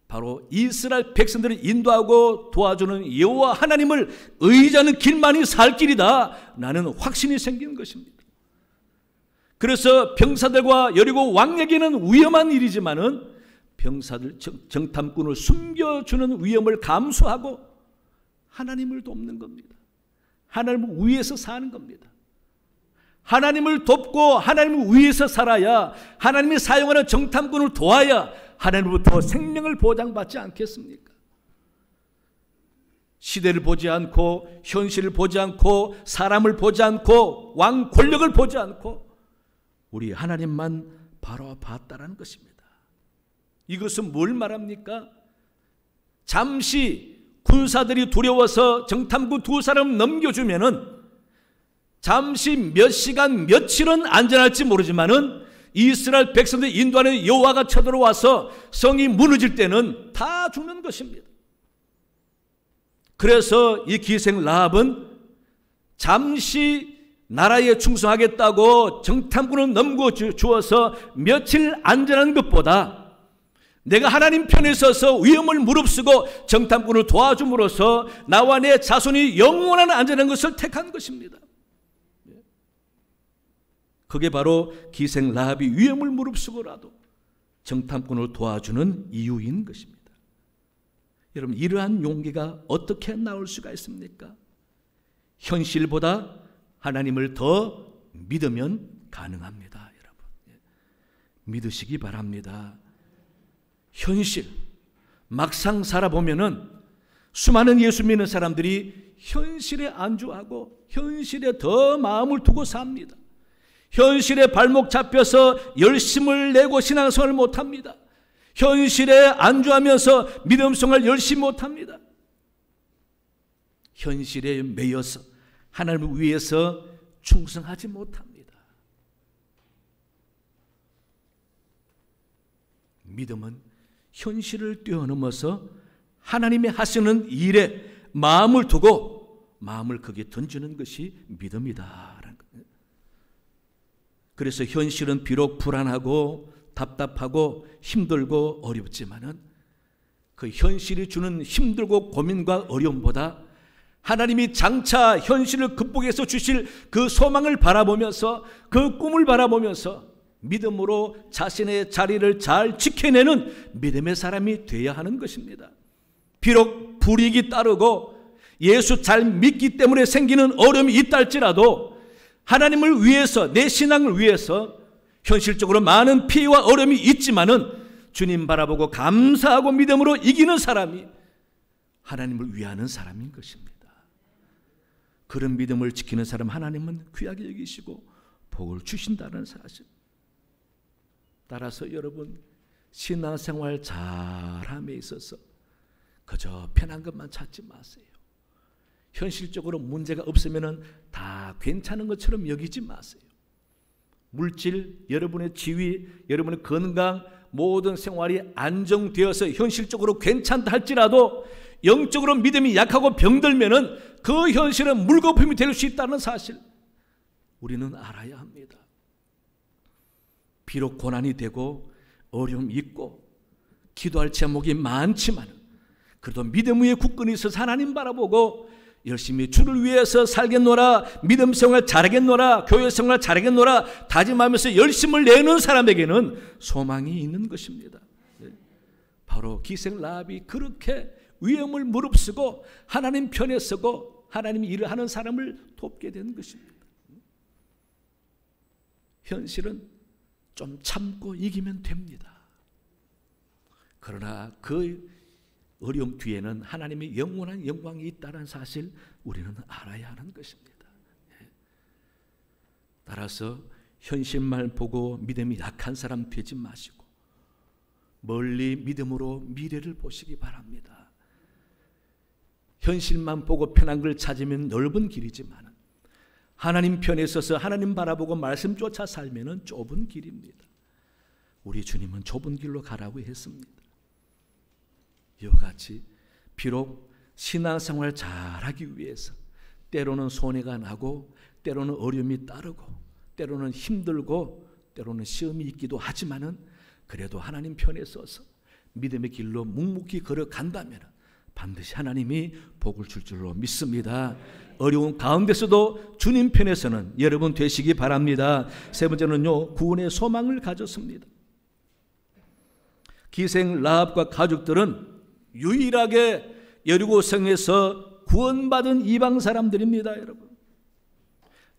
바로 이스라엘 백성들을 인도하고 도와주는 여호와 하나님을 의지하는 길만이 살 길이다 라는 확신이 생긴 것입니다. 그래서 병사들과 여리고 왕에게는 위험한 일이지만은 병사들 정탐꾼을 숨겨주는 위험을 감수하고 하나님을 돕는 겁니다. 하나님을 위해서 사는 겁니다. 하나님을 돕고 하나님을 위해서 살아야, 하나님이 사용하는 정탐꾼을 도와야 하나님으로부터 생명을 보장받지 않겠습니까? 시대를 보지 않고 현실을 보지 않고 사람을 보지 않고 왕 권력을 보지 않고 우리 하나님만 바라봤다라는 것입니다. 이것은 뭘 말합니까? 잠시 군사들이 두려워서 정탐꾼 2사람 넘겨주면은 잠시 몇 시간 며칠은 안전할지 모르지만은 이스라엘 백성들 인도하는 여호와가 쳐들어와서 성이 무너질 때는 다 죽는 것입니다. 그래서 이 기생 라합은 잠시 나라에 충성하겠다고 정탐꾼을 넘겨주어서 며칠 안전한 것보다 내가 하나님 편에 서서 위험을 무릅쓰고 정탐꾼을 도와줌으로써 나와 내 자손이 영원한 안전한 것을 택한 것입니다. 그게 바로 기생 라합이 위험을 무릅쓰고라도 정탐꾼을 도와주는 이유인 것입니다. 여러분, 이러한 용기가 어떻게 나올 수가 있습니까? 현실보다 하나님을 더 믿으면 가능합니다. 여러분, 믿으시기 바랍니다. 현실, 막상 살아보면은 수많은 예수 믿는 사람들이 현실에 안주하고 현실에 더 마음을 두고 삽니다. 현실에 발목 잡혀서 열심을 내고 신앙생활을 못합니다. 현실에 안주하면서 믿음생활을 열심히 못합니다. 현실에 매여서 하나님을 위해서 충성하지 못합니다. 믿음은 현실을 뛰어넘어서 하나님이 하시는 일에 마음을 두고 마음을 거기에 던지는 것이 믿음이다라는 거예요. 그래서 현실은 비록 불안하고 답답하고 힘들고 어렵지만은 그 현실이 주는 힘들고 고민과 어려움보다 하나님이 장차 현실을 극복해서 주실 그 소망을 바라보면서 그 꿈을 바라보면서 믿음으로 자신의 자리를 잘 지켜내는 믿음의 사람이 되어야 하는 것입니다. 비록 불이익이 따르고 예수 잘 믿기 때문에 생기는 어려움이 있다 할지라도 하나님을 위해서, 내 신앙을 위해서 현실적으로 많은 피해와 어려움이 있지만은 주님 바라보고 감사하고 믿음으로 이기는 사람이 하나님을 위하는 사람인 것입니다. 그런 믿음을 지키는 사람 하나님은 귀하게 여기시고 복을 주신다는 사실. 따라서 여러분, 신앙생활 잘함에 있어서 그저 편한 것만 찾지 마세요. 현실적으로 문제가 없으면 다 괜찮은 것처럼 여기지 마세요. 물질, 여러분의 지위, 여러분의 건강, 모든 생활이 안정되어서 현실적으로 괜찮다 할지라도 영적으로 믿음이 약하고 병들면은 그 현실은 물거품이 될 수 있다는 사실 우리는 알아야 합니다. 비록 고난이 되고 어려움이 있고 기도할 제목이 많지만 그래도 믿음 위에 굳건히 있어서 하나님 바라보고 열심히 주를 위해서 살겠노라, 믿음 생활 잘하겠노라, 교회 생활 잘하겠노라 다짐하면서 열심을 내는 사람에게는 소망이 있는 것입니다. 바로 기생 라합이 그렇게 위험을 무릅쓰고 하나님 편에 서고 하나님이 일을 하는 사람을 돕게 된 것입니다. 현실은 좀 참고 이기면 됩니다. 그러나 그 어려움 뒤에는 하나님의 영원한 영광이 있다는 사실 우리는 알아야 하는 것입니다. 따라서 현실만 보고 믿음이 약한 사람 되지 마시고 멀리 믿음으로 미래를 보시기 바랍니다. 현실만 보고 편한 걸 찾으면 넓은 길이지만 하나님 편에 서서 하나님 바라보고 말씀 쫓아 살면 좁은 길입니다. 우리 주님은 좁은 길로 가라고 했습니다. 이와 같이 비록 신앙생활 잘하기 위해서 때로는 손해가 나고 때로는 어려움이 따르고 때로는 힘들고 때로는 시험이 있기도 하지만은 그래도 하나님 편에 서서 믿음의 길로 묵묵히 걸어간다면 반드시 하나님이 복을 줄 줄로 믿습니다. 어려운 가운데서도 주님 편에서는 여러분 되시기 바랍니다. 세 번째는요, 구원의 소망을 가졌습니다. 기생 라합과 가족들은 유일하게 여리고성에서 구원받은 이방 사람들입니다. 여러분,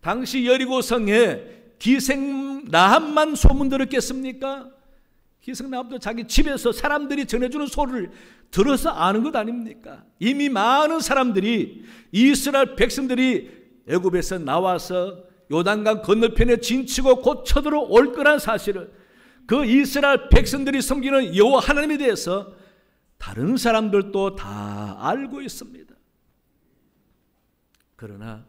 당시 여리고성에 기생 라합만 소문 들었겠습니까? 기생 라합도 자기 집에서 사람들이 전해주는 소리를 들어서 아는 것 아닙니까? 이미 많은 사람들이, 이스라엘 백성들이 애굽에서 나와서 요단강 건너편에 진치고 곧 쳐들어올 거란 사실을, 그 이스라엘 백성들이 섬기는 여호와 하나님에 대해서 다른 사람들도 다 알고 있습니다. 그러나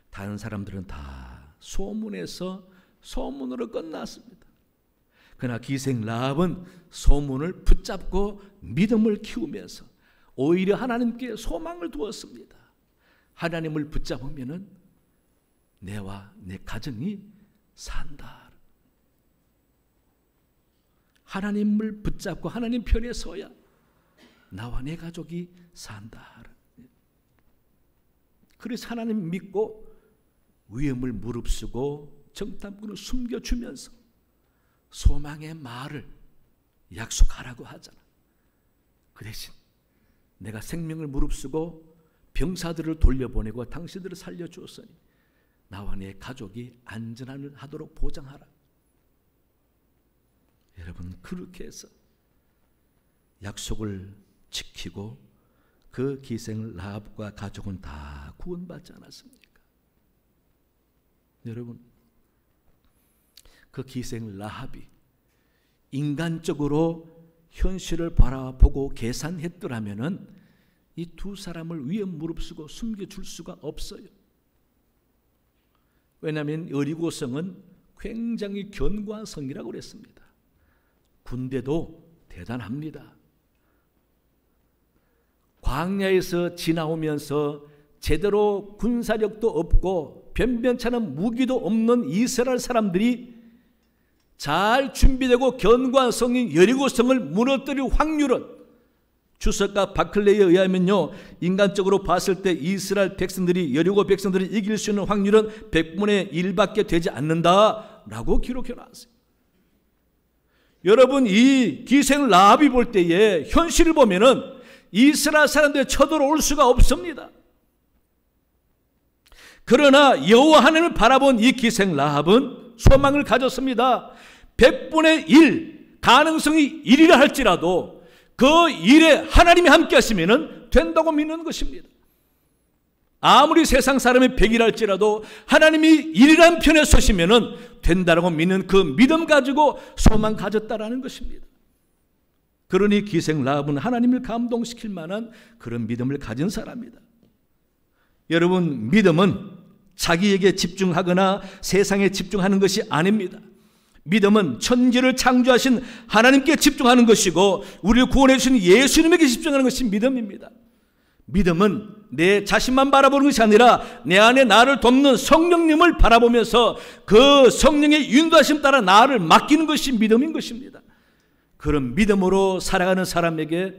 다른 사람들은 다 소문에서 소문으로 끝났습니다. 그러나 기생 라합은 소문을 붙잡고 믿음을 키우면서 오히려 하나님께 소망을 두었습니다. 하나님을 붙잡으면 내와 내 가정이 산다. 하나님을 붙잡고 하나님 편에 서야 나와 내 가족이 산다. 그래서 하나님 믿고 위험을 무릅쓰고 정탐꾼을 숨겨주면서 소망의 말을 약속하라고 하잖아. 그 대신 내가 생명을 무릅쓰고 병사들을 돌려보내고 당신들을 살려주었으니 나와 내 가족이 안전함을 하도록 보장하라. 여러분, 그렇게 해서 약속을 지키고 그 기생 라합과 가족은 다 구원받지 않았습니까? 여러분, 그 기생 라합이 인간적으로 현실을 바라보고 계산했더라면은 이 두 사람을 위험 무릅쓰고 숨겨줄 수가 없어요. 왜냐하면 여리고성은 굉장히 견고한 성이라고 그랬습니다. 군대도 대단합니다. 광야에서 지나오면서 제대로 군사력도 없고 변변찮은 무기도 없는 이스라엘 사람들이 잘 준비되고 견고한 성인 여리고성을 무너뜨릴 확률은 주석가 바클레이에 의하면요, 인간적으로 봤을 때 이스라엘 백성들이, 여리고 백성들이 이길 수 있는 확률은 100분의 1밖에 되지 않는다라고 기록해 놨어요. 여러분, 이 기생 라합이 볼 때에 현실을 보면은 이스라엘 사람들이 쳐들어올 수가 없습니다. 그러나 여호와 하나님을 바라본 이 기생 라합은 소망을 가졌습니다. 100분의 1 가능성이 1이라 할지라도 그 일에 하나님이 함께 하시면 된다고 믿는 것입니다. 아무리 세상 사람이 100이라 할지라도 하나님이 1이라는 편에 서시면 된다고 믿는 그 믿음 가지고 소망 가졌다라는 것입니다. 그러니 기생 라합은 하나님을 감동시킬 만한 그런 믿음을 가진 사람이다. 여러분, 믿음은 자기에게 집중하거나 세상에 집중하는 것이 아닙니다. 믿음은 천지를 창조하신 하나님께 집중하는 것이고 우리를 구원해 주신 예수님에게 집중하는 것이 믿음입니다. 믿음은 내 자신만 바라보는 것이 아니라 내 안에 나를 돕는 성령님을 바라보면서 그 성령의 인도하심 따라 나를 맡기는 것이 믿음인 것입니다. 그런 믿음으로 살아가는 사람에게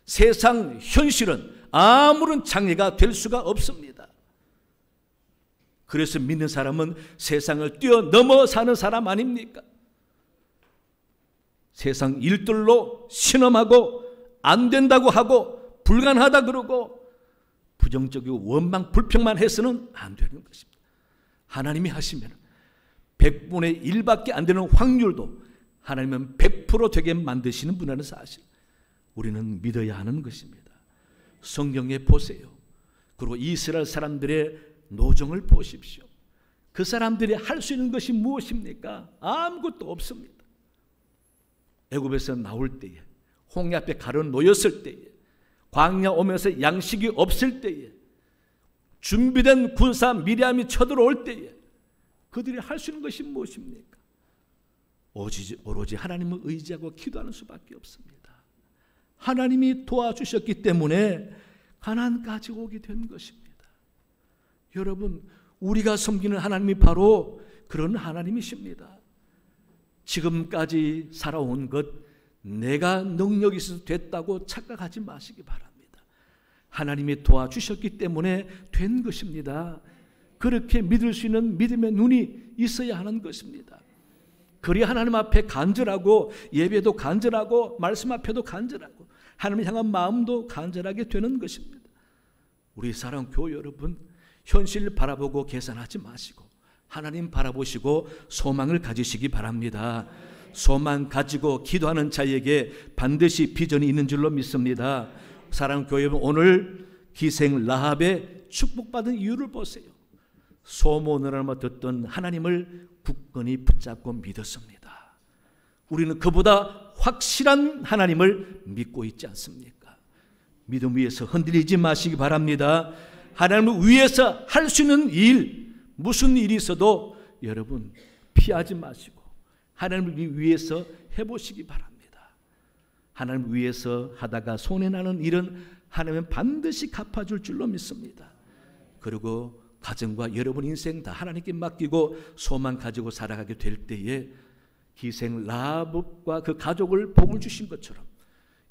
세상 현실은 아무런 장애가 될 수가 없습니다. 그래서 믿는 사람은 세상을 뛰어넘어 사는 사람 아닙니까? 세상 일들로 신음하고 안 된다고 하고 불가능하다 그러고 부정적이고 원망 불평만 해서는 안 되는 것입니다. 하나님이 하시면 100분의 1밖에 안 되는 확률도 하나님은 100% 되게 만드시는 분이라는 사실, 우리는 믿어야 하는 것입니다. 성경에 보세요. 그리고 이스라엘 사람들의 노정을 보십시오. 그 사람들이 할 수 있는 것이 무엇입니까? 아무것도 없습니다. 애굽에서 나올 때에, 홍해 앞에 가르 놓였을 때에, 광야 오면서 양식이 없을 때에, 준비된 군사 미리암이 쳐들어올 때에 그들이 할 수 있는 것이 무엇입니까? 오로지 하나님을 의지하고 기도하는 수밖에 없습니다. 하나님이 도와주셨기 때문에 가나안까지 오게 된 것입니다. 여러분, 우리가 섬기는 하나님이 바로 그런 하나님이십니다. 지금까지 살아온 것 내가 능력이 있어서 됐다고 착각하지 마시기 바랍니다. 하나님이 도와주셨기 때문에 된 것입니다. 그렇게 믿을 수 있는 믿음의 눈이 있어야 하는 것입니다. 그래야 하나님 앞에 간절하고 예배도 간절하고 말씀 앞에도 간절하고 하나님을 향한 마음도 간절하게 되는 것입니다. 우리 사랑 교회 여러분, 현실을 바라보고 계산하지 마시고 하나님 바라보시고 소망을 가지시기 바랍니다. 소망 가지고 기도하는 자에게 반드시 비전이 있는 줄로 믿습니다. 사랑 교회 여러분, 오늘 기생 라합의 축복받은 이유를 보세요. 소문을 알아 듣던 하나님을 굳건히 붙잡고 믿었습니다. 우리는 그보다 확실한 하나님을 믿고 있지 않습니까? 믿음 위에서 흔들리지 마시기 바랍니다. 하나님을 위해서 할 수 있는 일, 무슨 일이 있어도 여러분 피하지 마시고 하나님을 위해서 해보시기 바랍니다. 하나님을 위해서 하다가 손해나는 일은 하나님은 반드시 갚아줄 줄로 믿습니다. 그리고 가정과 여러분 인생 다 하나님께 맡기고 소망 가지고 살아가게 될 때에 기생 라합과 그 가족을 복을 주신 것처럼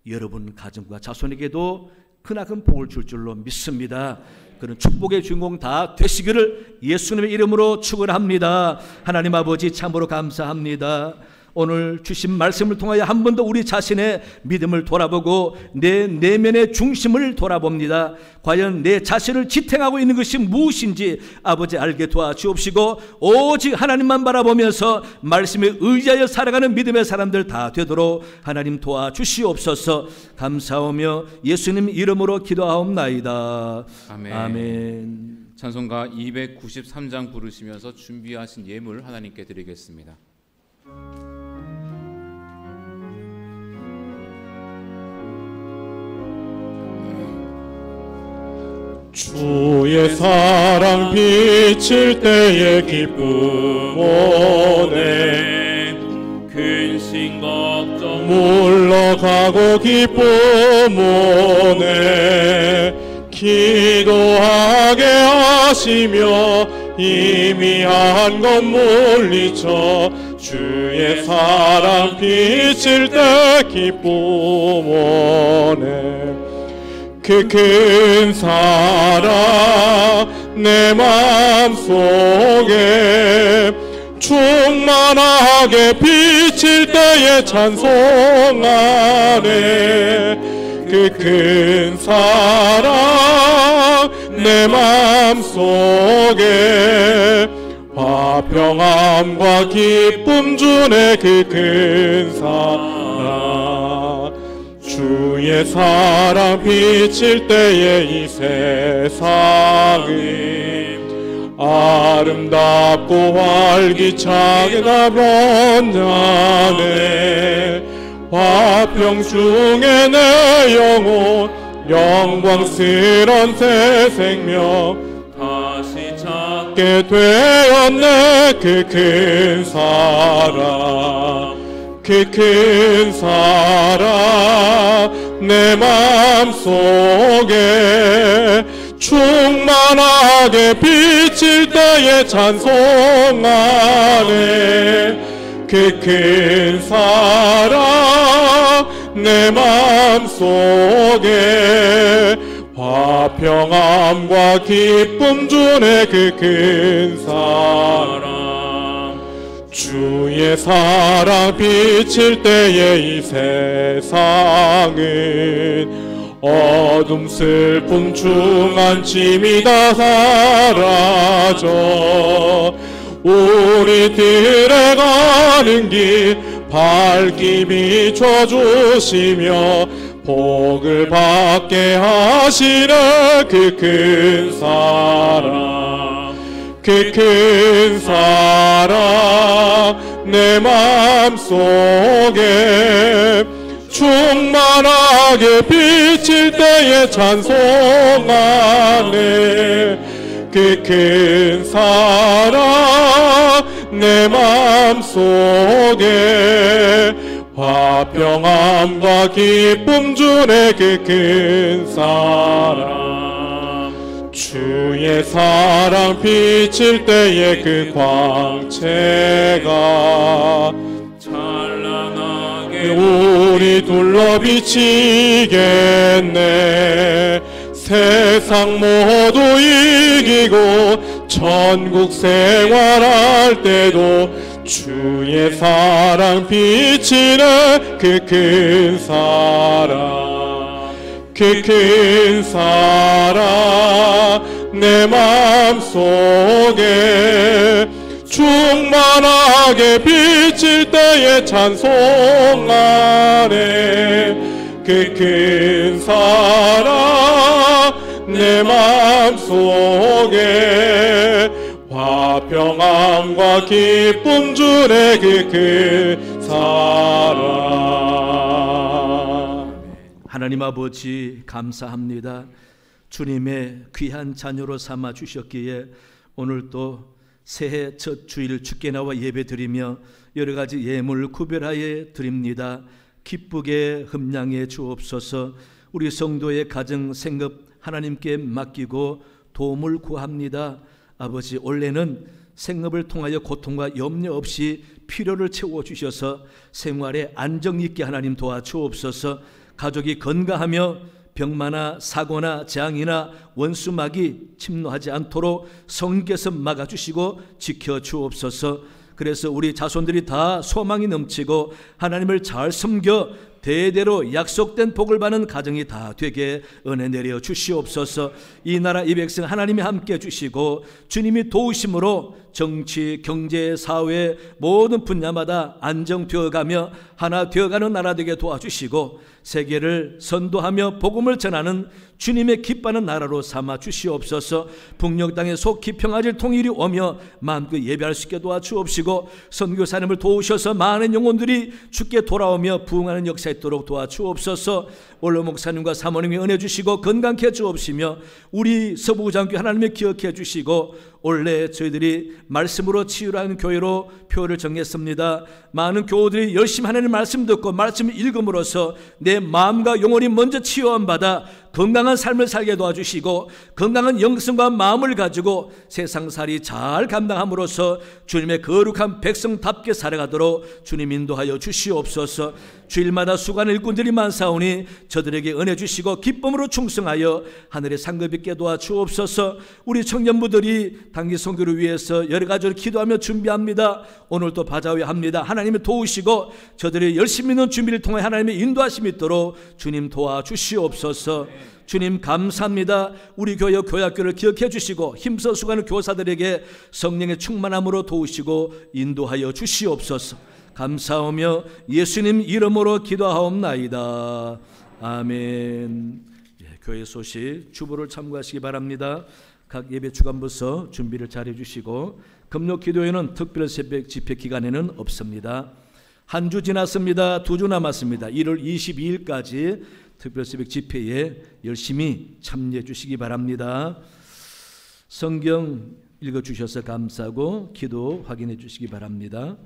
여러분 가정과 자손에게도 크나큰 복을 줄 줄로 믿습니다. 그런 축복의 주인공 다 되시기를 예수님의 이름으로 축원합니다. 하나님 아버지, 참으로 감사합니다. 오늘 주신 말씀을 통하여 한 번 더 우리 자신의 믿음을 돌아보고 내 내면의 중심을 돌아봅니다. 과연 내 자신을 지탱하고 있는 것이 무엇인지 아버지 알게 도와주옵시고 오직 하나님만 바라보면서 말씀에 의지하여 살아가는 믿음의 사람들 다 되도록 하나님 도와주시옵소서. 감사하며 예수님 이름으로 기도하옵나이다. 아멘. 아멘. 찬송가 293장 부르시면서 준비하신 예물 하나님께 드리겠습니다. 주의 사랑 비칠 때에 기쁨 오네. 근심 걱정 물러가고 기쁨 오네. 기도하게 하시며 희미한 것 물리쳐 주의 사랑 비칠 때 기쁨 오네. 그 큰 사랑 내 마음속에 충만하게 비칠 때에 찬송하네. 그 큰 사랑 내 마음속에 화평함과 기쁨 주네. 그 큰 사랑 주의 사랑 비칠 때에 이 세상이 아름답고 활기차게 나번자네. 화평 중에 내 영혼 영광스런 새 생명 다시 찾게 되었네. 그 큰 사랑 그 큰 사랑 내 마음속에 충만하게 비칠 때에 찬송하네. 그 큰 사랑 내 마음속에 화평함과 기쁨 주네. 그 큰 사랑 주의 사랑 비칠 때에 이 세상은 어둠 슬픔 중한짐이 다 사라져 우리들의 가는 길 밝게 비춰주시며 복을 받게 하시네. 그 큰 사랑 그 큰 사랑 내 마음속에 충만하게 비칠 때에 찬송하네. 그 큰 사랑 내 마음속에 화평함과 기쁨 주네. 그 큰 사랑 주의 사랑 비칠 때에 그 광채가 찬란하게 우리 둘러 비치겠네. 세상 모두 이기고 천국 생활할 때도 주의 사랑 비치네. 그 큰 사랑 그 큰 사랑 내 마음속에 충만하게 비칠 때에 찬송하네. 그 큰 사랑 내 마음속에 화평함과 기쁨 주네. 그 큰 사랑 하나님 아버지 감사합니다. 주님의 귀한 자녀로 삼아 주셨기에 오늘 또 새해 첫 주일 주께 나와 예배드리며 여러 가지 예물 구별하여 드립니다. 기쁘게 흠량해 주옵소서. 우리 성도의 가정 생업 하나님께 맡기고 도움을 구합니다. 아버지, 올해는 생업을 통하여 고통과 염려 없이 필요를 채워주셔서 생활에 안정 있게 하나님 도와주옵소서. 가족이 건강하며 병마나 사고나 재앙이나 원수막이 침노하지 않도록 성께서 막아주시고 지켜주옵소서. 그래서 우리 자손들이 다 소망이 넘치고 하나님을 잘 섬겨 대대로 약속된 복을 받는 가정이 다 되게 은혜 내려 주시옵소서. 이 나라 이 백성 하나님이 함께 주시고 주님이 도우심으로 정치, 경제, 사회 모든 분야마다 안정되어가며 하나 되어가는 나라 되게 도와주시고 세계를 선도하며 복음을 전하는 주님의 기뻐하는 나라로 삼아 주시옵소서. 북녘 땅에 속히 평화질 통일이 오며 마음껏 예배할 수 있게 도와주옵시고 선교사님을 도우셔서 많은 영혼들이 주께 돌아오며 부흥하는 역사 있도록 도와주옵소서. 원로 목사님과 사모님이 은혜 주시고 건강케 주옵시며 우리 서부장교 하나님을 기억해 주시고 올해 저희들이 말씀으로 치유하는 교회로 표를 정했습니다. 많은 교우들이 열심히 하나님의 말씀 듣고 말씀을 읽음으로써 내 마음과 영혼이 먼저 치유함 받아 건강한 삶을 살게 도와주시고 건강한 영성과 마음을 가지고 세상살이 잘 감당함으로써 주님의 거룩한 백성답게 살아가도록 주님 인도하여 주시옵소서. 주일마다 수고하는 일꾼들이 많사오니 저들에게 은혜 주시고 기쁨으로 충성하여 하늘의 상급 있게 도와주옵소서. 우리 청년부들이 단기 선교를 위해서 여러 가지로 기도하며 준비합니다. 오늘 또 바자회 합니다. 하나님이 도우시고 저들이 열심히 있는 준비를 통해 하나님의 인도하심이 있도록 주님 도와주시옵소서. 주님 감사합니다. 우리 교회 교회학교를 기억해 주시고 힘써 수고하는 교사들에게 성령의 충만함으로 도우시고 인도하여 주시옵소서. 감사하며 예수님 이름으로 기도하옵나이다. 아멘. 교회 소식 주보를 참고하시기 바랍니다. 각 예배 주간부서 준비를 잘 해주시고 금요 기도회는 특별 새벽 집회 기간에는 없습니다. 한 주 지났습니다. 2주 남았습니다. 1월 22일까지 특별 새벽 집회에 열심히 참여해 주시기 바랍니다. 성경 읽어주셔서 감사하고 기도 확인해 주시기 바랍니다.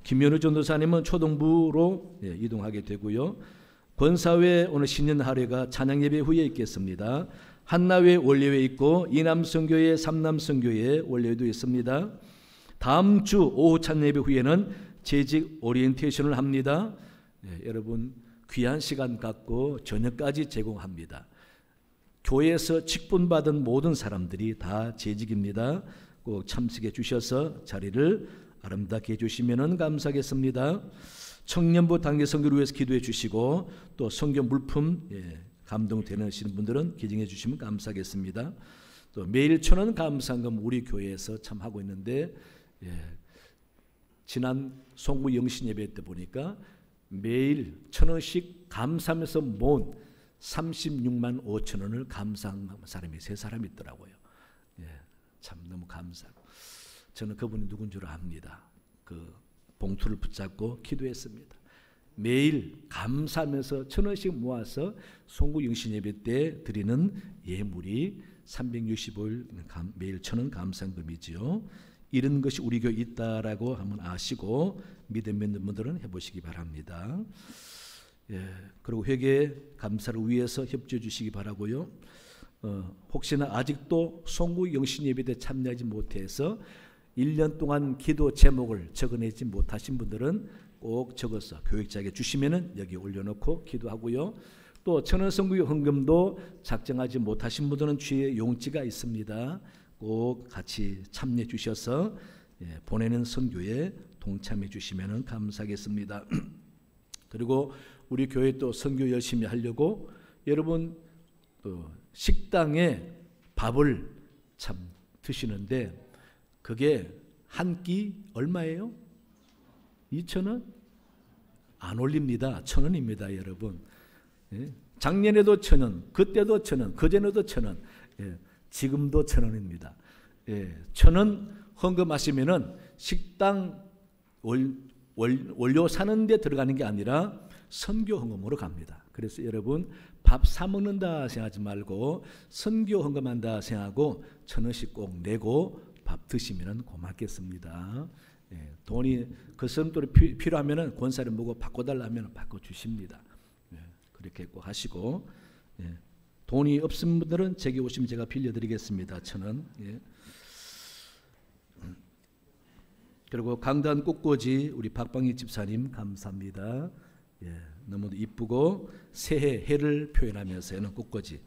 김현우 전도사님은 초등부로 이동하게 되고요. 권사회 오늘 신년 할애가 찬양 예배 후에 있겠습니다. 한나회 원래회 있고 이남선교회 삼남선교회 원래회도 있습니다. 다음 주 오후 찬양 예배 후에는 재직 오리엔테이션을 합니다. 여러분 귀한 시간 갖고 저녁까지 제공합니다. 교회에서 직분받은 모든 사람들이 다 재직입니다. 꼭 참석해 주셔서 자리를 아름답게 해주시면 감사하겠습니다. 청년부 단기 선교를 위해서 기도해 주시고 또 선교 물품 감동되시는 분들은 기증해 주시면 감사하겠습니다. 또 매일 1,000원 감사금 우리 교회에서 참 하고 있는데 지난 송구 영신 예배 때 보니까 매일 1,000원씩 감사하면서 모은 36만 5천 원을 감사한 사람이 3사람이 있더라고요. 참 너무 감사하고 저는 그분이 누군 줄 압니다. 그 봉투를 붙잡고 기도했습니다. 매일 감사하면서 1,000원씩 모아서 송구 영신 예배 때 드리는 예물이 365일 매일 1,000원 감사금이지요. 이런 것이 우리 교회에 있다라고 한번 아시고 믿음 있는 분들은 해보시기 바랍니다. 그리고 회개 감사를 위해서 협조해 주시기 바라고요. 혹시나 아직도 송구 영신 예배 때 참여하지 못해서 1년 동안 기도 제목을 적어내지 못하신 분들은 꼭 적어서 교육자에게 주시면은 여기 올려놓고 기도하고요. 또 천원성구 헌금도 작정하지 못하신 분들은 주위에 용지가 있습니다. 꼭 같이 참여해 주셔서 보내는 선교에 동참해 주시면 감사하겠습니다. 그리고 우리 교회 또 선교 열심히 하려고 여러분 또 식당에 밥을 참 드시는데 그게 한 끼 얼마예요? 2,000원? 안 올립니다. 1,000원입니다, 여러분. 작년에도 1,000원, 그때도 1,000원, 그전에도 1,000원, 지금도 1,000원입니다. 1,000원 헌금하시면은 식당 원료 사는 데 들어가는 게 아니라 선교 헌금으로 갑니다. 그래서 여러분 밥 사 먹는다 생각하지 말고 선교 헌금한다 생각하고 1,000원씩 꼭 내고 밥 드시면 고맙겠습니다. 돈이 그 사람들이 필요하면은 권사를 보고 바꿔달라 하면 바꿔주십니다. 그렇게 꼭 하시고 돈이 없은 분들은 제게 오시면 제가 빌려드리겠습니다. 1,000원. 그리고 강단 꽃꽂이 우리 박방희 집사님 감사합니다. 너무도 이쁘고 새해 해를 표현하면서 하는 꽃꽂이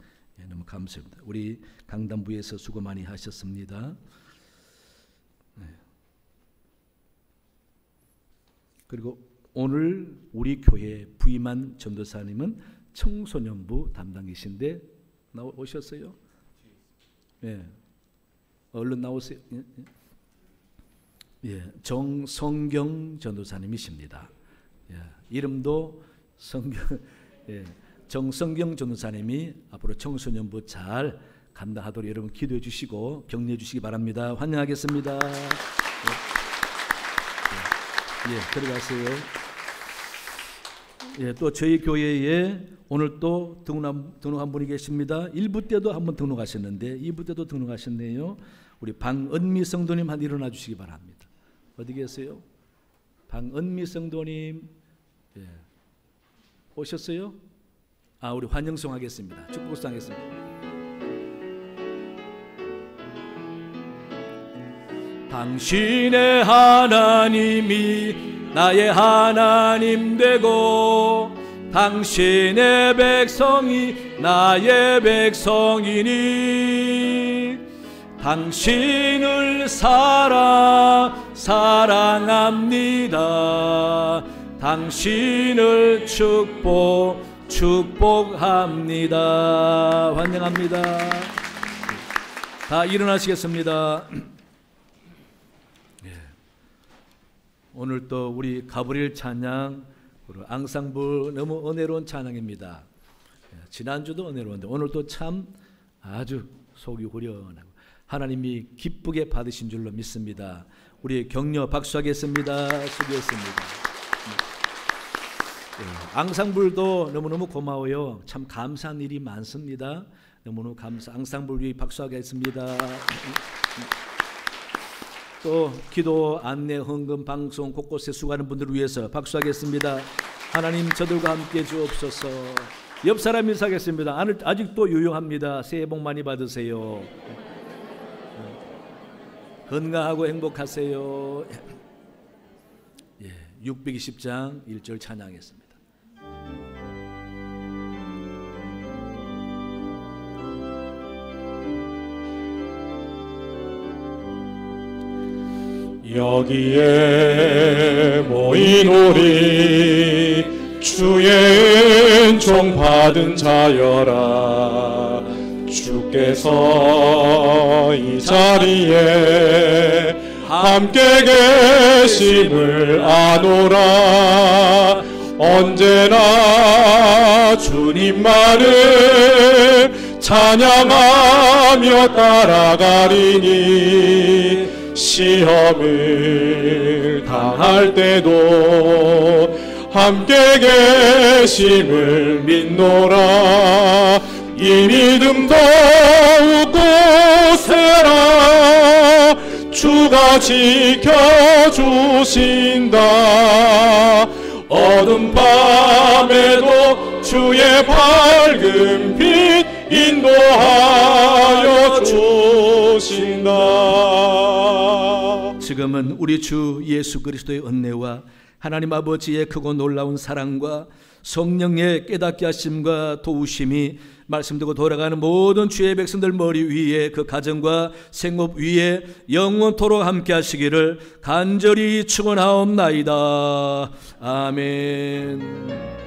너무 감사합니다. 우리 강단부에서 수고 많이 하셨습니다. 그리고 오늘 우리 교회 부임한 전도사님은 청소년부 담당이신데 오셨어요? 얼른 나오세요. 정성경 전도사님이십니다. 이름도 정성경 전도사님이 앞으로 청소년부 잘 감당하도록 여러분 기도해 주시고 격려해 주시기 바랍니다. 환영하겠습니다. 들어가세요. 또 저희 교회에 오늘 또 등록한 분이 계십니다. 1부 때도 한번 등록하셨는데 2부 때도 등록하셨네요. 우리 방은미 성도님 한 일어나 주시기 바랍니다. 어디 계세요? 방은미 성도님 오셨어요? 우리 환영송 하겠습니다. 축복송 하겠습니다. 당신의 하나님이 나의 하나님 되고 당신의 백성이 나의 백성이니 당신을 사랑합니다. 당신을 축복합니다. 환영합니다. 다 일어나시겠습니다. 오늘 또 우리 가브리엘 찬양 앙상블 너무 은혜로운 찬양입니다. 지난주도 은혜로운데 오늘도 참 아주 속이 후련하고 하나님이 기쁘게 받으신 줄로 믿습니다. 우리 격려 박수하겠습니다. 수고했습니다. 앙상블도 너무너무 고마워요. 참 감사한 일이 많습니다. 너무너무 앙상블 위에 박수하겠습니다. 또 기도, 안내, 헌금, 방송 곳곳에 수고하는 분들을 위해서 박수하겠습니다. 하나님 저들과 함께 주옵소서. 옆 사람 인사하겠습니다. 아직도 유용합니다. 새해 복 많이 받으세요. 건강하고 행복하세요. 620장 1절 찬양하겠습니다. 여기에 모인 우리 주의 은총 받은 자여라. 주께서 이 자리에 함께 계심을 아노라. 언제나 주님만을 찬양하며 따라가리니 시험을 당할 때도 함께 계심을 믿노라. 이 믿음 더욱 굳세라. 주가 지켜주신다. 어둠 밤에도 주의 밝은 빛 인도하여 주신다. 지금은 우리 주 예수 그리스도의 은혜와 하나님 아버지의 크고 놀라운 사랑과 성령의 깨닫게 하심과 도우심이 말씀 듣고 돌아가는 모든 주의 백성들 머리 위에 그 가정과 생업 위에 영원토록 함께 하시기를 간절히 축원하옵나이다. 아멘.